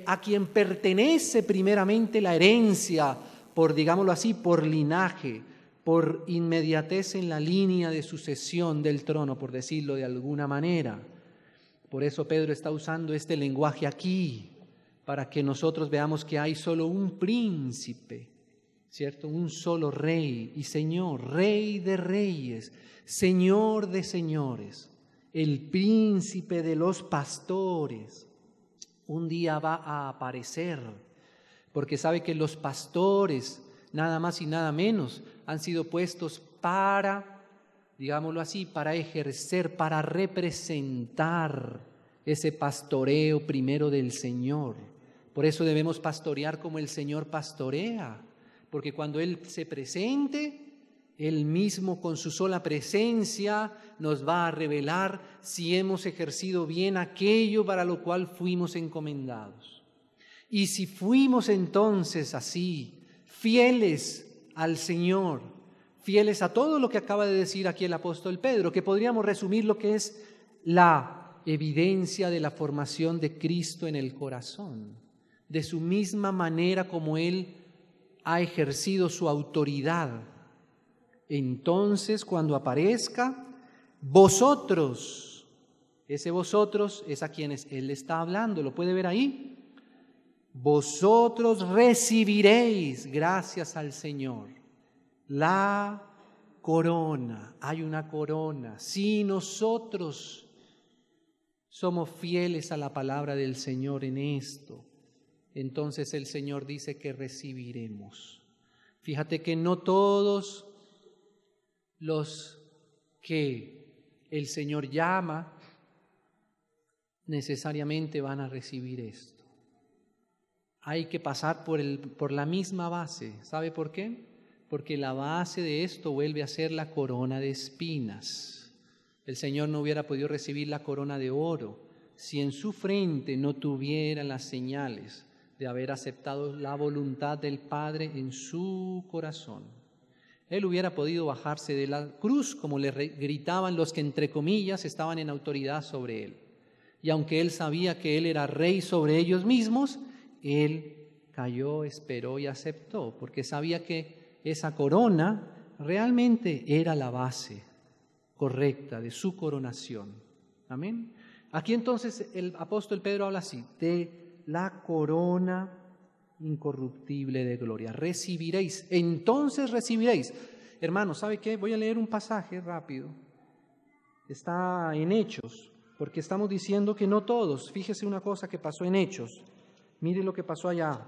a quien pertenece primeramente la herencia, por, digámoslo así, por linaje, por inmediatez en la línea de sucesión del trono, por decirlo de alguna manera. Por eso Pedro está usando este lenguaje aquí, para que nosotros veamos que hay solo un príncipe, ¿cierto? Un solo rey y señor, rey de reyes, señor de señores, el príncipe de los pastores. Un día va a aparecer, porque sabe que los pastores, nada más y nada menos, han sido puestos para, digámoslo así, para ejercer, para representar ese pastoreo primero del Señor. Por eso debemos pastorear como el Señor pastorea, porque cuando Él se presente, Él mismo con su sola presencia nos va a revelar si hemos ejercido bien aquello para lo cual fuimos encomendados. Y si fuimos entonces así, fieles al Señor, fieles a todo lo que acaba de decir aquí el apóstol Pedro, que podríamos resumir lo que es la evidencia de la formación de Cristo en el corazón, de su misma manera como Él ha ejercido su autoridad. Entonces, cuando aparezca, vosotros, ese vosotros es a quienes Él está hablando, ¿lo puede ver ahí? Vosotros recibiréis, gracias al Señor, la corona. Hay una corona. Si nosotros somos fieles a la palabra del Señor en esto, entonces el Señor dice que recibiremos. Fíjate que no todos los que el Señor llama necesariamente van a recibir esto. Hay que pasar por la misma base. ¿Sabe por qué? Porque la base de esto vuelve a ser la corona de espinas. El Señor no hubiera podido recibir la corona de oro si en su frente no tuviera las señales de haber aceptado la voluntad del Padre en su corazón. Él hubiera podido bajarse de la cruz, como le gritaban los que entre comillas estaban en autoridad sobre Él. Y aunque Él sabía que Él era rey sobre ellos mismos, Él cayó, esperó y aceptó, porque sabía que esa corona realmente era la base correcta de su coronación. Amén. Aquí entonces el apóstol Pedro habla así, de la corona incorruptible de gloria. Recibiréis, entonces recibiréis. Hermanos, ¿sabe qué? Voy a leer un pasaje rápido. Está en Hechos, porque estamos diciendo que no todos. Fíjese una cosa que pasó en Hechos. Mire lo que pasó allá.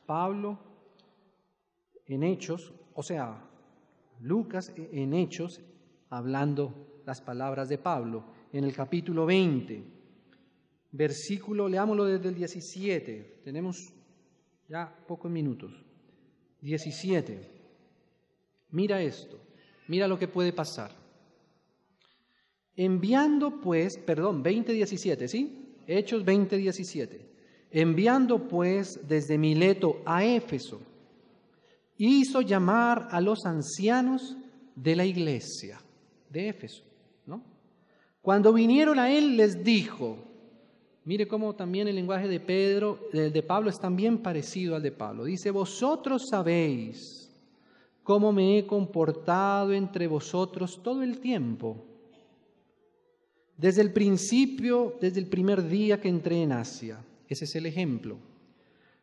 Pablo en Hechos, o sea, Lucas en Hechos, hablando las palabras de Pablo, en el capítulo 20, versículo, leámoslo desde el 17, tenemos ya pocos minutos. 17. Mira esto, mira lo que puede pasar. Enviando pues, 20:17, ¿sí? Hechos 20:17. Enviando pues desde Mileto a Éfeso, hizo llamar a los ancianos de la iglesia de Éfeso, ¿no? Cuando vinieron a él les dijo, mire cómo también el lenguaje de Pablo es también parecido al de Pablo. Dice, vosotros sabéis cómo me he comportado entre vosotros todo el tiempo, desde el principio, desde el primer día que entré en Asia. Ese es el ejemplo.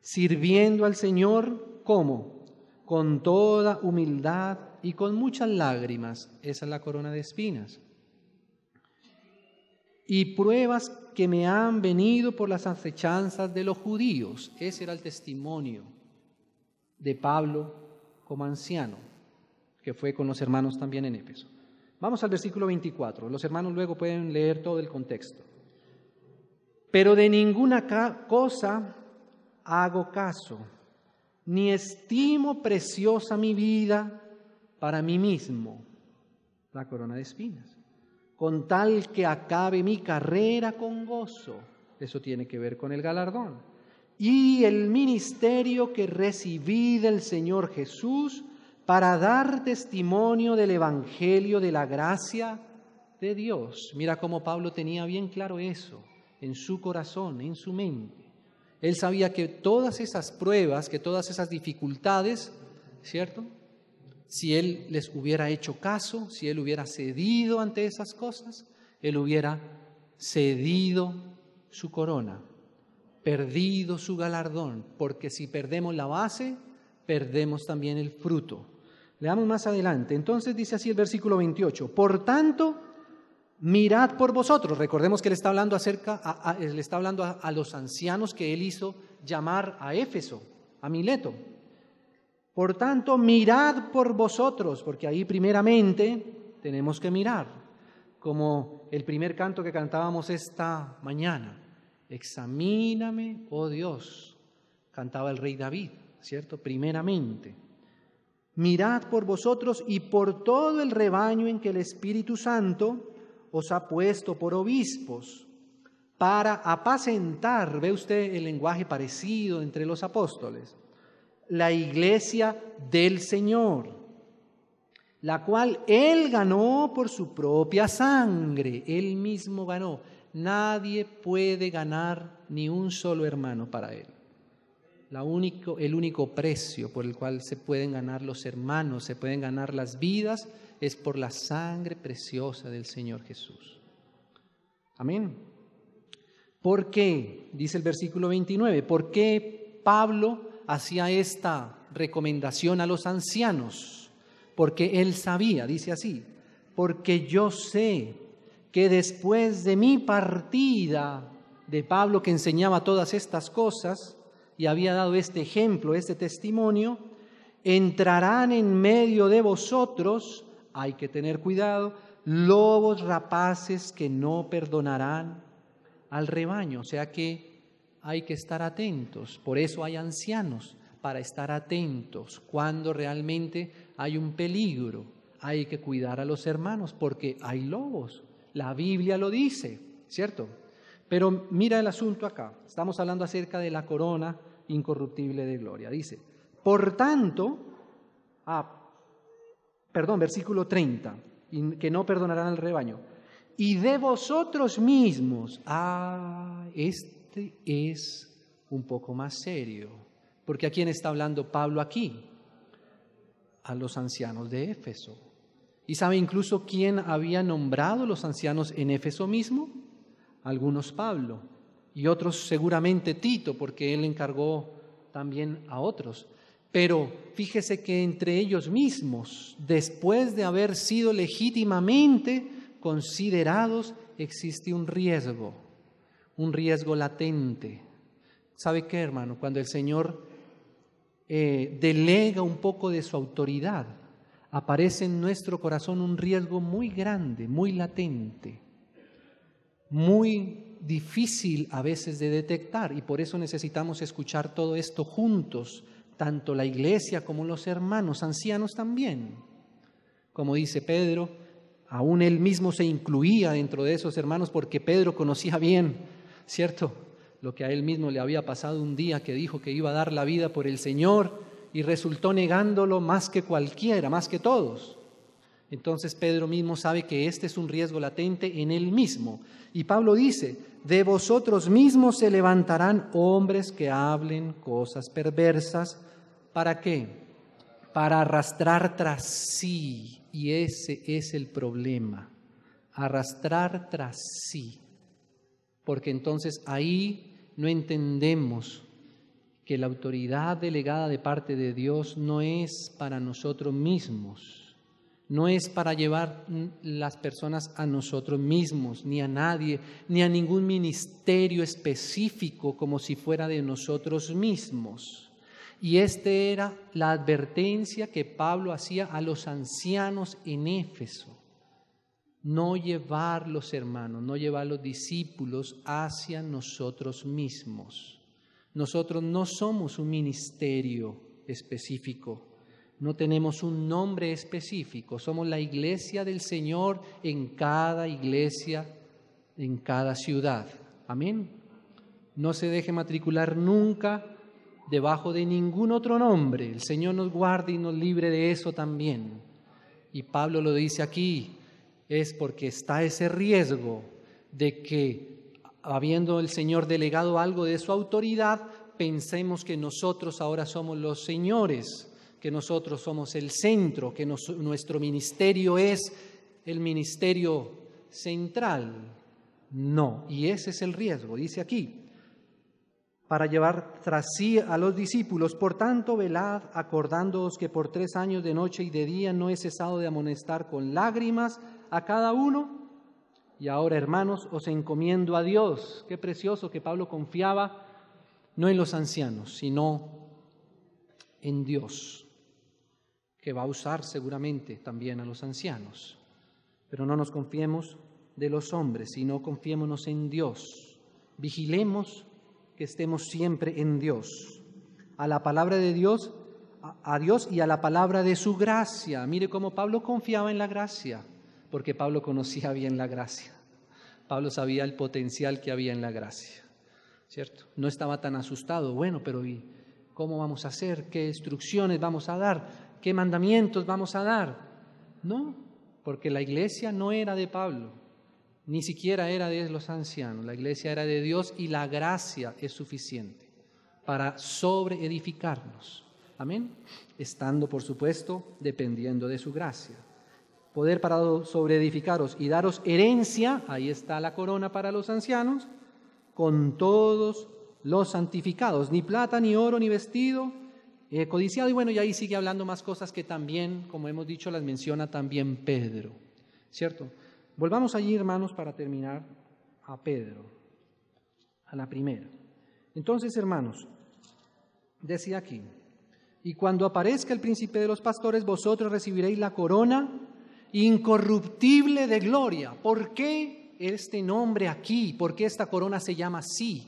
Sirviendo al Señor, ¿cómo? Con toda humildad y con muchas lágrimas. Esa es la corona de espinas. y pruebas que me han venido por las acechanzas de los judíos. Ese era el testimonio de Pablo como anciano, que fue con los hermanos también en Éfeso. Vamos al versículo 24. Los hermanos luego pueden leer todo el contexto. Pero de ninguna cosa hago caso, ni estimo preciosa mi vida para mí mismo, la corona de espinas, con tal que acabe mi carrera con gozo. Eso tiene que ver con el galardón. Y el ministerio que recibí del Señor Jesús para dar testimonio del Evangelio de la gracia de Dios. Mira cómo Pablo tenía bien claro eso en su corazón, en su mente. Él sabía que todas esas pruebas, que todas esas dificultades, ¿cierto?, si él les hubiera hecho caso, si él hubiera cedido ante esas cosas, él hubiera cedido su corona, perdido su galardón, porque si perdemos la base, perdemos también el fruto. Leamos más adelante. Entonces dice así el versículo 28. Por tanto, mirad por vosotros. Recordemos que le está hablando a los ancianos que él hizo llamar a Éfeso, a Mileto. Por tanto, mirad por vosotros, porque ahí primeramente tenemos que mirar, como el primer canto que cantábamos esta mañana. Examíname, oh Dios, cantaba el rey David, ¿cierto? Primeramente. Mirad por vosotros y por todo el rebaño en que el Espíritu Santo os ha puesto por obispos, para apacentar, ve usted el lenguaje parecido entre los apóstoles, la iglesia del Señor, la cual Él ganó por su propia sangre. Él mismo ganó. Nadie puede ganar ni un solo hermano para Él. El único precio por el cual se pueden ganar los hermanos, se pueden ganar las vidas, es por la sangre preciosa del Señor Jesús. Amén. ¿Por qué? Dice el versículo 29. ¿Por qué Pablo hacía esta recomendación a los ancianos? Porque él sabía, dice así, porque yo sé que después de mi partida, de Pablo que enseñaba todas estas cosas y había dado este ejemplo, este testimonio, entrarán en medio de vosotros, hay que tener cuidado, lobos rapaces que no perdonarán al rebaño. O sea que hay que estar atentos, por eso hay ancianos, para estar atentos. Cuando realmente hay un peligro, hay que cuidar a los hermanos, porque hay lobos. La Biblia lo dice, ¿cierto? Pero mira el asunto acá. Estamos hablando acerca de la corona incorruptible de gloria. Dice, por tanto, versículo 30, que no perdonarán al rebaño. Y de vosotros mismos, este es un poco más serio, porque ¿a quién está hablando Pablo aquí? A los ancianos de Éfeso. ¿Y sabe incluso quién había nombrado los ancianos en Éfeso mismo? Algunos Pablo y otros seguramente Tito, porque él encargó también a otros. Pero fíjese que entre ellos mismos, después de haber sido legítimamente considerados, existe un riesgo latente. ¿Sabe qué, hermano? Cuando el Señor delega un poco de su autoridad, aparece en nuestro corazón un riesgo muy grande, muy latente, muy difícil a veces de detectar, y por eso necesitamos escuchar todo esto juntos, tanto la iglesia como los hermanos ancianos también. Como dice Pedro, aún él mismo se incluía dentro de esos hermanos porque Pedro conocía bien, ¿cierto?, lo que a él mismo le había pasado un día que dijo que iba a dar la vida por el Señor y resultó negándolo más que cualquiera, más que todos. Entonces Pedro mismo sabe que este es un riesgo latente en él mismo. Y Pablo dice, de vosotros mismos se levantarán hombres que hablen cosas perversas. ¿Para qué? Para arrastrar tras sí. Y ese es el problema, arrastrar tras sí. Porque entonces ahí no entendemos que la autoridad delegada de parte de Dios no es para nosotros mismos, No es para llevar las personas a nosotros mismos, ni a nadie, ni a ningún ministerio específico como si fuera de nosotros mismos. Y esta era la advertencia que Pablo hacía a los ancianos en Éfeso. No llevar los hermanos, no llevar los discípulos hacia nosotros mismos. Nosotros no somos un ministerio específico. No tenemos un nombre específico, somos la iglesia del Señor en cada iglesia, en cada ciudad. Amén. No se deje matricular nunca debajo de ningún otro nombre. El Señor nos guarde y nos libre de eso también. Y Pablo lo dice aquí, es porque está ese riesgo de que, habiendo el Señor delegado algo de su autoridad, pensemos que nosotros ahora somos los señores, que nosotros somos el centro, que nuestro ministerio es el ministerio central. No, y ese es el riesgo, dice aquí, para llevar tras sí a los discípulos. Por tanto, velad, acordándoos que por 3 años de noche y de día no he cesado de amonestar con lágrimas a cada uno. Y ahora, hermanos, os encomiendo a Dios. Qué precioso que Pablo confiaba no en los ancianos, sino en Dios, que va a usar seguramente también a los ancianos. Pero no nos confiemos de los hombres, sino confiémonos en Dios. Vigilemos que estemos siempre en Dios, a la palabra de Dios, a Dios y a la palabra de su gracia. Mire cómo Pablo confiaba en la gracia, porque Pablo conocía bien la gracia. Pablo sabía el potencial que había en la gracia, ¿cierto? No estaba tan asustado. Bueno, pero ¿y cómo vamos a hacer? ¿Qué instrucciones vamos a dar? ¿Qué mandamientos vamos a dar? No, porque la iglesia no era de Pablo, ni siquiera era de los ancianos. La iglesia era de Dios y la gracia es suficiente para sobreedificarnos. Amén. Estando, por supuesto, dependiendo de su gracia. Poder para sobreedificaros y daros herencia, ahí está la corona para los ancianos, con todos los santificados, ni plata, ni oro, ni vestido codiciado. Y bueno, y ahí sigue hablando más cosas que también, como hemos dicho, las menciona también Pedro, ¿cierto? Volvamos allí, hermanos, para terminar, a Pedro, a la primera. Entonces, hermanos, decía aquí, y cuando aparezca el príncipe de los pastores, vosotros recibiréis la corona incorruptible de gloria. ¿Por qué este nombre aquí? ¿Por qué esta corona se llama así?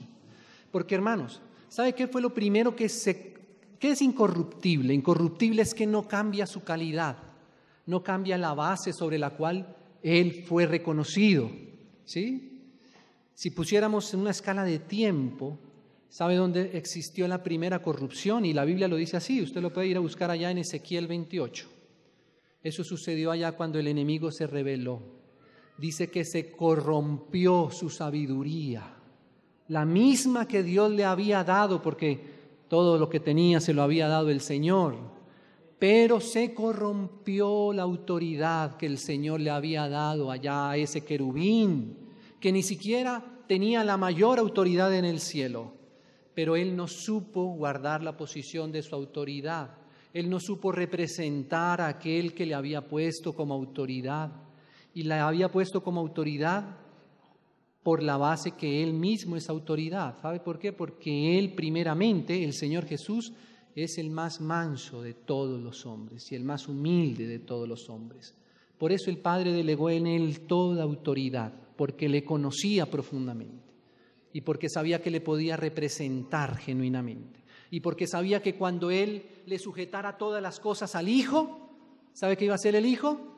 Porque, hermanos, ¿sabe qué fue lo primero ¿qué es incorruptible? Incorruptible es que no cambia su calidad, no cambia la base sobre la cual Él fue reconocido, ¿sí? Si pusiéramos en una escala de tiempo, ¿sabe dónde existió la primera corrupción? Y la Biblia lo dice así, usted lo puede ir a buscar allá en Ezequiel 28. Eso sucedió allá cuando el enemigo se rebeló. Dice que se corrompió su sabiduría, la misma que Dios le había dado, porque todo lo que tenía se lo había dado el Señor, pero se corrompió la autoridad que el Señor le había dado allá a ese querubín, que ni siquiera tenía la mayor autoridad en el cielo, pero él no supo guardar la posición de su autoridad, él no supo representar a aquel que le había puesto como autoridad, y la había puesto como autoridad por la base que Él mismo es autoridad. ¿Sabe por qué? Porque Él primeramente, el Señor Jesús, es el más manso de todos los hombres y el más humilde de todos los hombres. Por eso el Padre delegó en Él toda autoridad, porque le conocía profundamente y porque sabía que le podía representar genuinamente y porque sabía que cuando Él le sujetara todas las cosas al Hijo, ¿sabe qué iba a hacer el Hijo?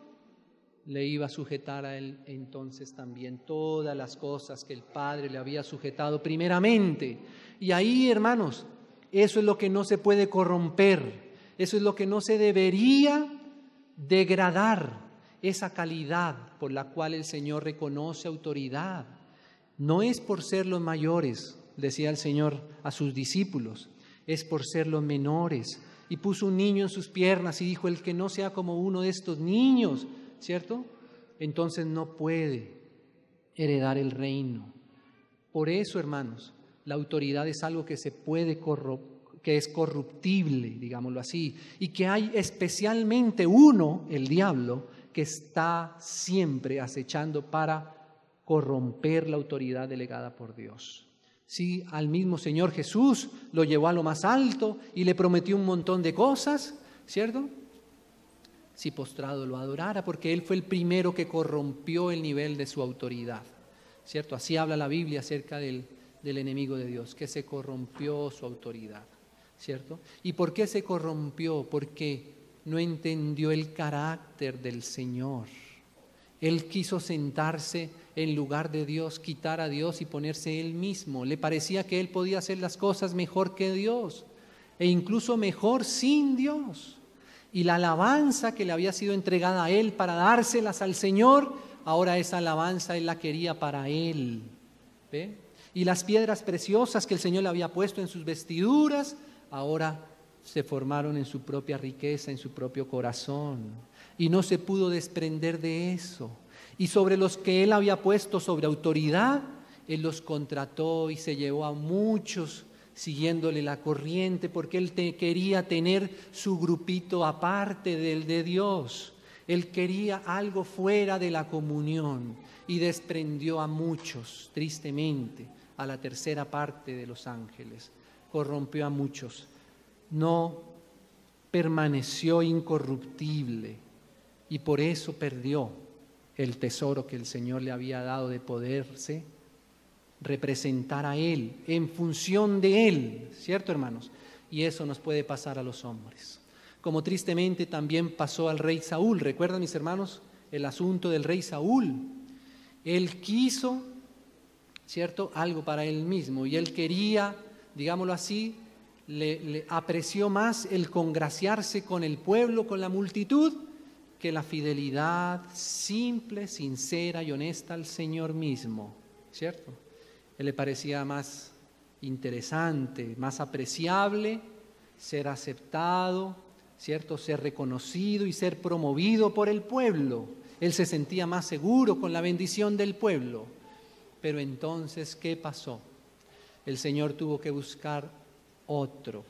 Le iba a sujetar a Él entonces también todas las cosas que el Padre le había sujetado primeramente. Y ahí, hermanos, eso es lo que no se puede corromper, eso es lo que no se debería degradar, esa calidad por la cual el Señor reconoce autoridad. No es por ser los mayores, decía el Señor a sus discípulos, es por ser los menores. Y puso un niño en sus piernas y dijo, el que no sea como uno de estos niños, ¿cierto? Entonces no puede heredar el reino. Por eso, hermanos, la autoridad es algo que se puede que es corruptible, digámoslo así, y que hay especialmente uno, el diablo, que está siempre acechando para corromper la autoridad delegada por Dios. Sí, al mismo Señor Jesús lo llevó a lo más alto y le prometió un montón de cosas, ¿cierto? Si postrado lo adorara, porque Él fue el primero que corrompió el nivel de su autoridad, ¿cierto? Así habla la Biblia acerca del enemigo de Dios, que se corrompió su autoridad, ¿cierto? ¿Y por qué se corrompió? Porque no entendió el carácter del Señor. Él quiso sentarse en lugar de Dios, quitar a Dios y ponerse Él mismo. Le parecía que Él podía hacer las cosas mejor que Dios e incluso mejor sin Dios. Y la alabanza que le había sido entregada a Él para dárselas al Señor, ahora esa alabanza Él la quería para Él. ¿Ve? Y las piedras preciosas que el Señor le había puesto en sus vestiduras, ahora se formaron en su propia riqueza, en su propio corazón. Y no se pudo desprender de eso. Y sobre los que Él había puesto sobre autoridad, Él los contrató y se llevó a muchos siguiéndole la corriente, porque Él quería tener su grupito aparte del de Dios. Él quería algo fuera de la comunión y desprendió a muchos, tristemente, a la tercera parte de los ángeles. Corrompió a muchos. No permaneció incorruptible y por eso perdió el tesoro que el Señor le había dado de poderse representar a Él, en función de Él, ¿cierto, hermanos? Y eso nos puede pasar a los hombres. Como tristemente también pasó al rey Saúl. ¿Recuerdan, mis hermanos, el asunto del rey Saúl? Él quiso, ¿cierto?, algo para él mismo y él quería, digámoslo así, le apreció más el congraciarse con el pueblo, con la multitud, que la fidelidad simple, sincera y honesta al Señor mismo, ¿cierto? Él le parecía más interesante, más apreciable ser aceptado, ¿cierto? Ser reconocido y ser promovido por el pueblo. Él se sentía más seguro con la bendición del pueblo. Pero entonces, ¿qué pasó? El Señor tuvo que buscar otro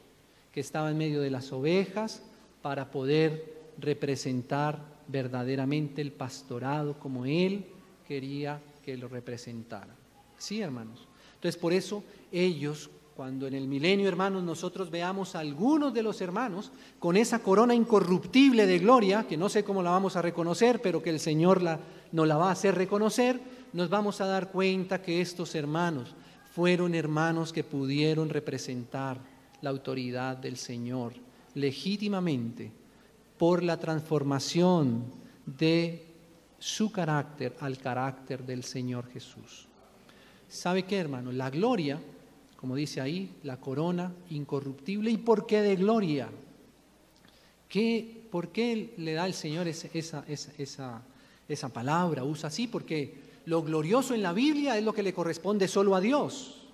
que estaba en medio de las ovejas para poder representar verdaderamente el pastorado como Él quería que lo representara. Sí, hermanos. Entonces, por eso ellos, cuando en el milenio, hermanos, nosotros veamos a algunos de los hermanos con esa corona incorruptible de gloria, que no sé cómo la vamos a reconocer, pero que el Señor nos la va a hacer reconocer, nos vamos a dar cuenta que estos hermanos fueron hermanos que pudieron representar la autoridad del Señor legítimamente por la transformación de su carácter al carácter del Señor Jesús. ¿Sabe qué, hermano? La gloria, como dice ahí, la corona incorruptible. ¿Y por qué de gloria? ¿Por qué le da el Señor esa palabra? Usa así porque lo glorioso en la Biblia es lo que le corresponde solo a Dios.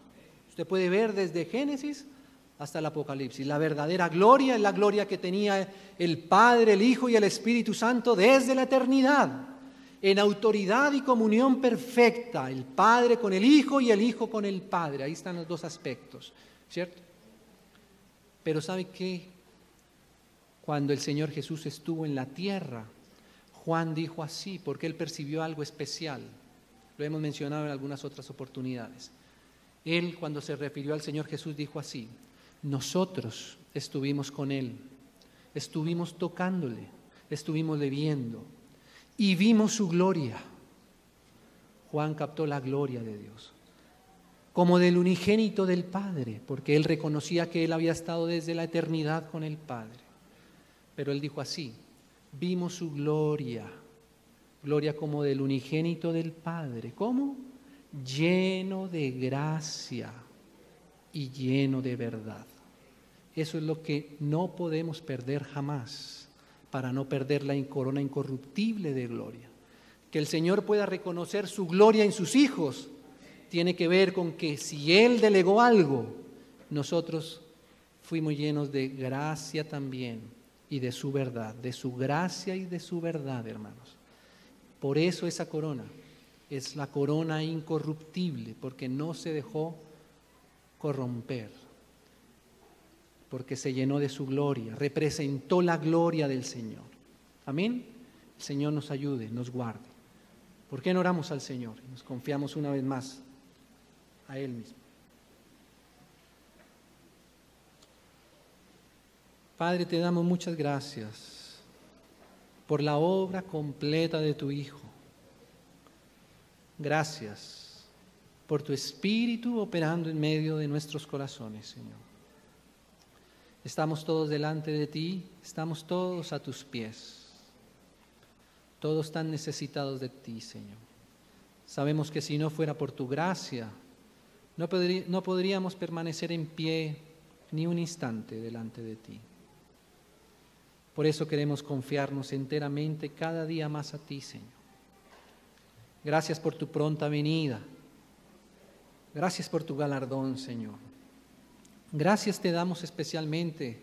Usted puede ver desde Génesis hasta el Apocalipsis. La verdadera gloria es la gloria que tenía el Padre, el Hijo y el Espíritu Santo desde la eternidad, en autoridad y comunión perfecta, el Padre con el Hijo y el Hijo con el Padre. Ahí están los dos aspectos, ¿cierto? Pero ¿sabe qué? Cuando el Señor Jesús estuvo en la tierra, Juan dijo así, porque él percibió algo especial. Lo hemos mencionado en algunas otras oportunidades. Él, cuando se refirió al Señor Jesús, dijo así: nosotros estuvimos con Él, estuvimos tocándole, estuvimos le viendo y vimos su gloria. Juan captó la gloria de Dios, como del unigénito del Padre, porque él reconocía que él había estado desde la eternidad con el Padre. Pero él dijo así: vimos su gloria, gloria como del unigénito del Padre. ¿Cómo? Lleno de gracia y lleno de verdad. Eso es lo que no podemos perder jamás, para no perder la corona incorruptible de gloria. Que el Señor pueda reconocer su gloria en sus hijos tiene que ver con que si Él delegó algo, nosotros fuimos llenos de gracia también y de su verdad, de su gracia y de su verdad, hermanos. Por eso esa corona es la corona incorruptible, porque no se dejó corromper. porque se llenó de su gloria, representó la gloria del Señor. Amén. El Señor nos ayude, nos guarde. ¿Por qué no oramos al Señor? Nos confiamos una vez más a Él mismo. Padre, te damos muchas gracias por la obra completa de tu Hijo. Gracias por tu Espíritu operando en medio de nuestros corazones, Señor. Estamos todos delante de ti, estamos todos a tus pies. Todos tan necesitados de ti, Señor. Sabemos que si no fuera por tu gracia, no podríamos permanecer en pie ni un instante delante de ti. Por eso queremos confiarnos enteramente cada día más a ti, Señor. Gracias por tu pronta venida. Gracias por tu galardón, Señor. Gracias te damos especialmente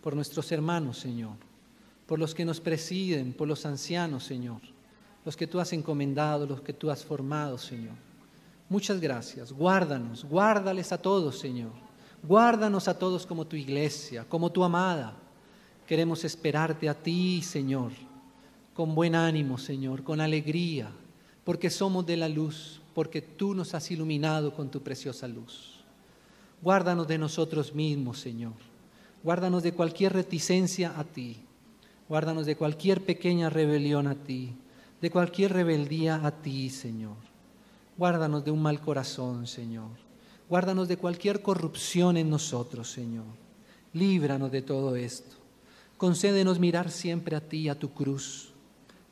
por nuestros hermanos, Señor, por los que nos presiden, por los ancianos, Señor, los que tú has encomendado, los que tú has formado, Señor. Muchas gracias. Guárdanos, guárdales a todos, Señor. Guárdanos a todos como tu iglesia, como tu amada. Queremos esperarte a ti, Señor, con buen ánimo, Señor, con alegría, porque somos de la luz, porque tú nos has iluminado con tu preciosa luz. Guárdanos de nosotros mismos, Señor. Guárdanos de cualquier reticencia a ti. Guárdanos de cualquier pequeña rebelión a ti, de cualquier rebeldía a ti, Señor. Guárdanos de un mal corazón, Señor. Guárdanos de cualquier corrupción en nosotros, Señor. Líbranos de todo esto. Concédenos mirar siempre a ti, a tu cruz.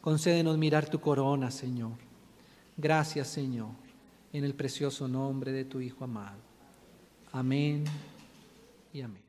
Concédenos mirar tu corona, Señor. Gracias, Señor, en el precioso nombre de tu Hijo amado. Amén y amén.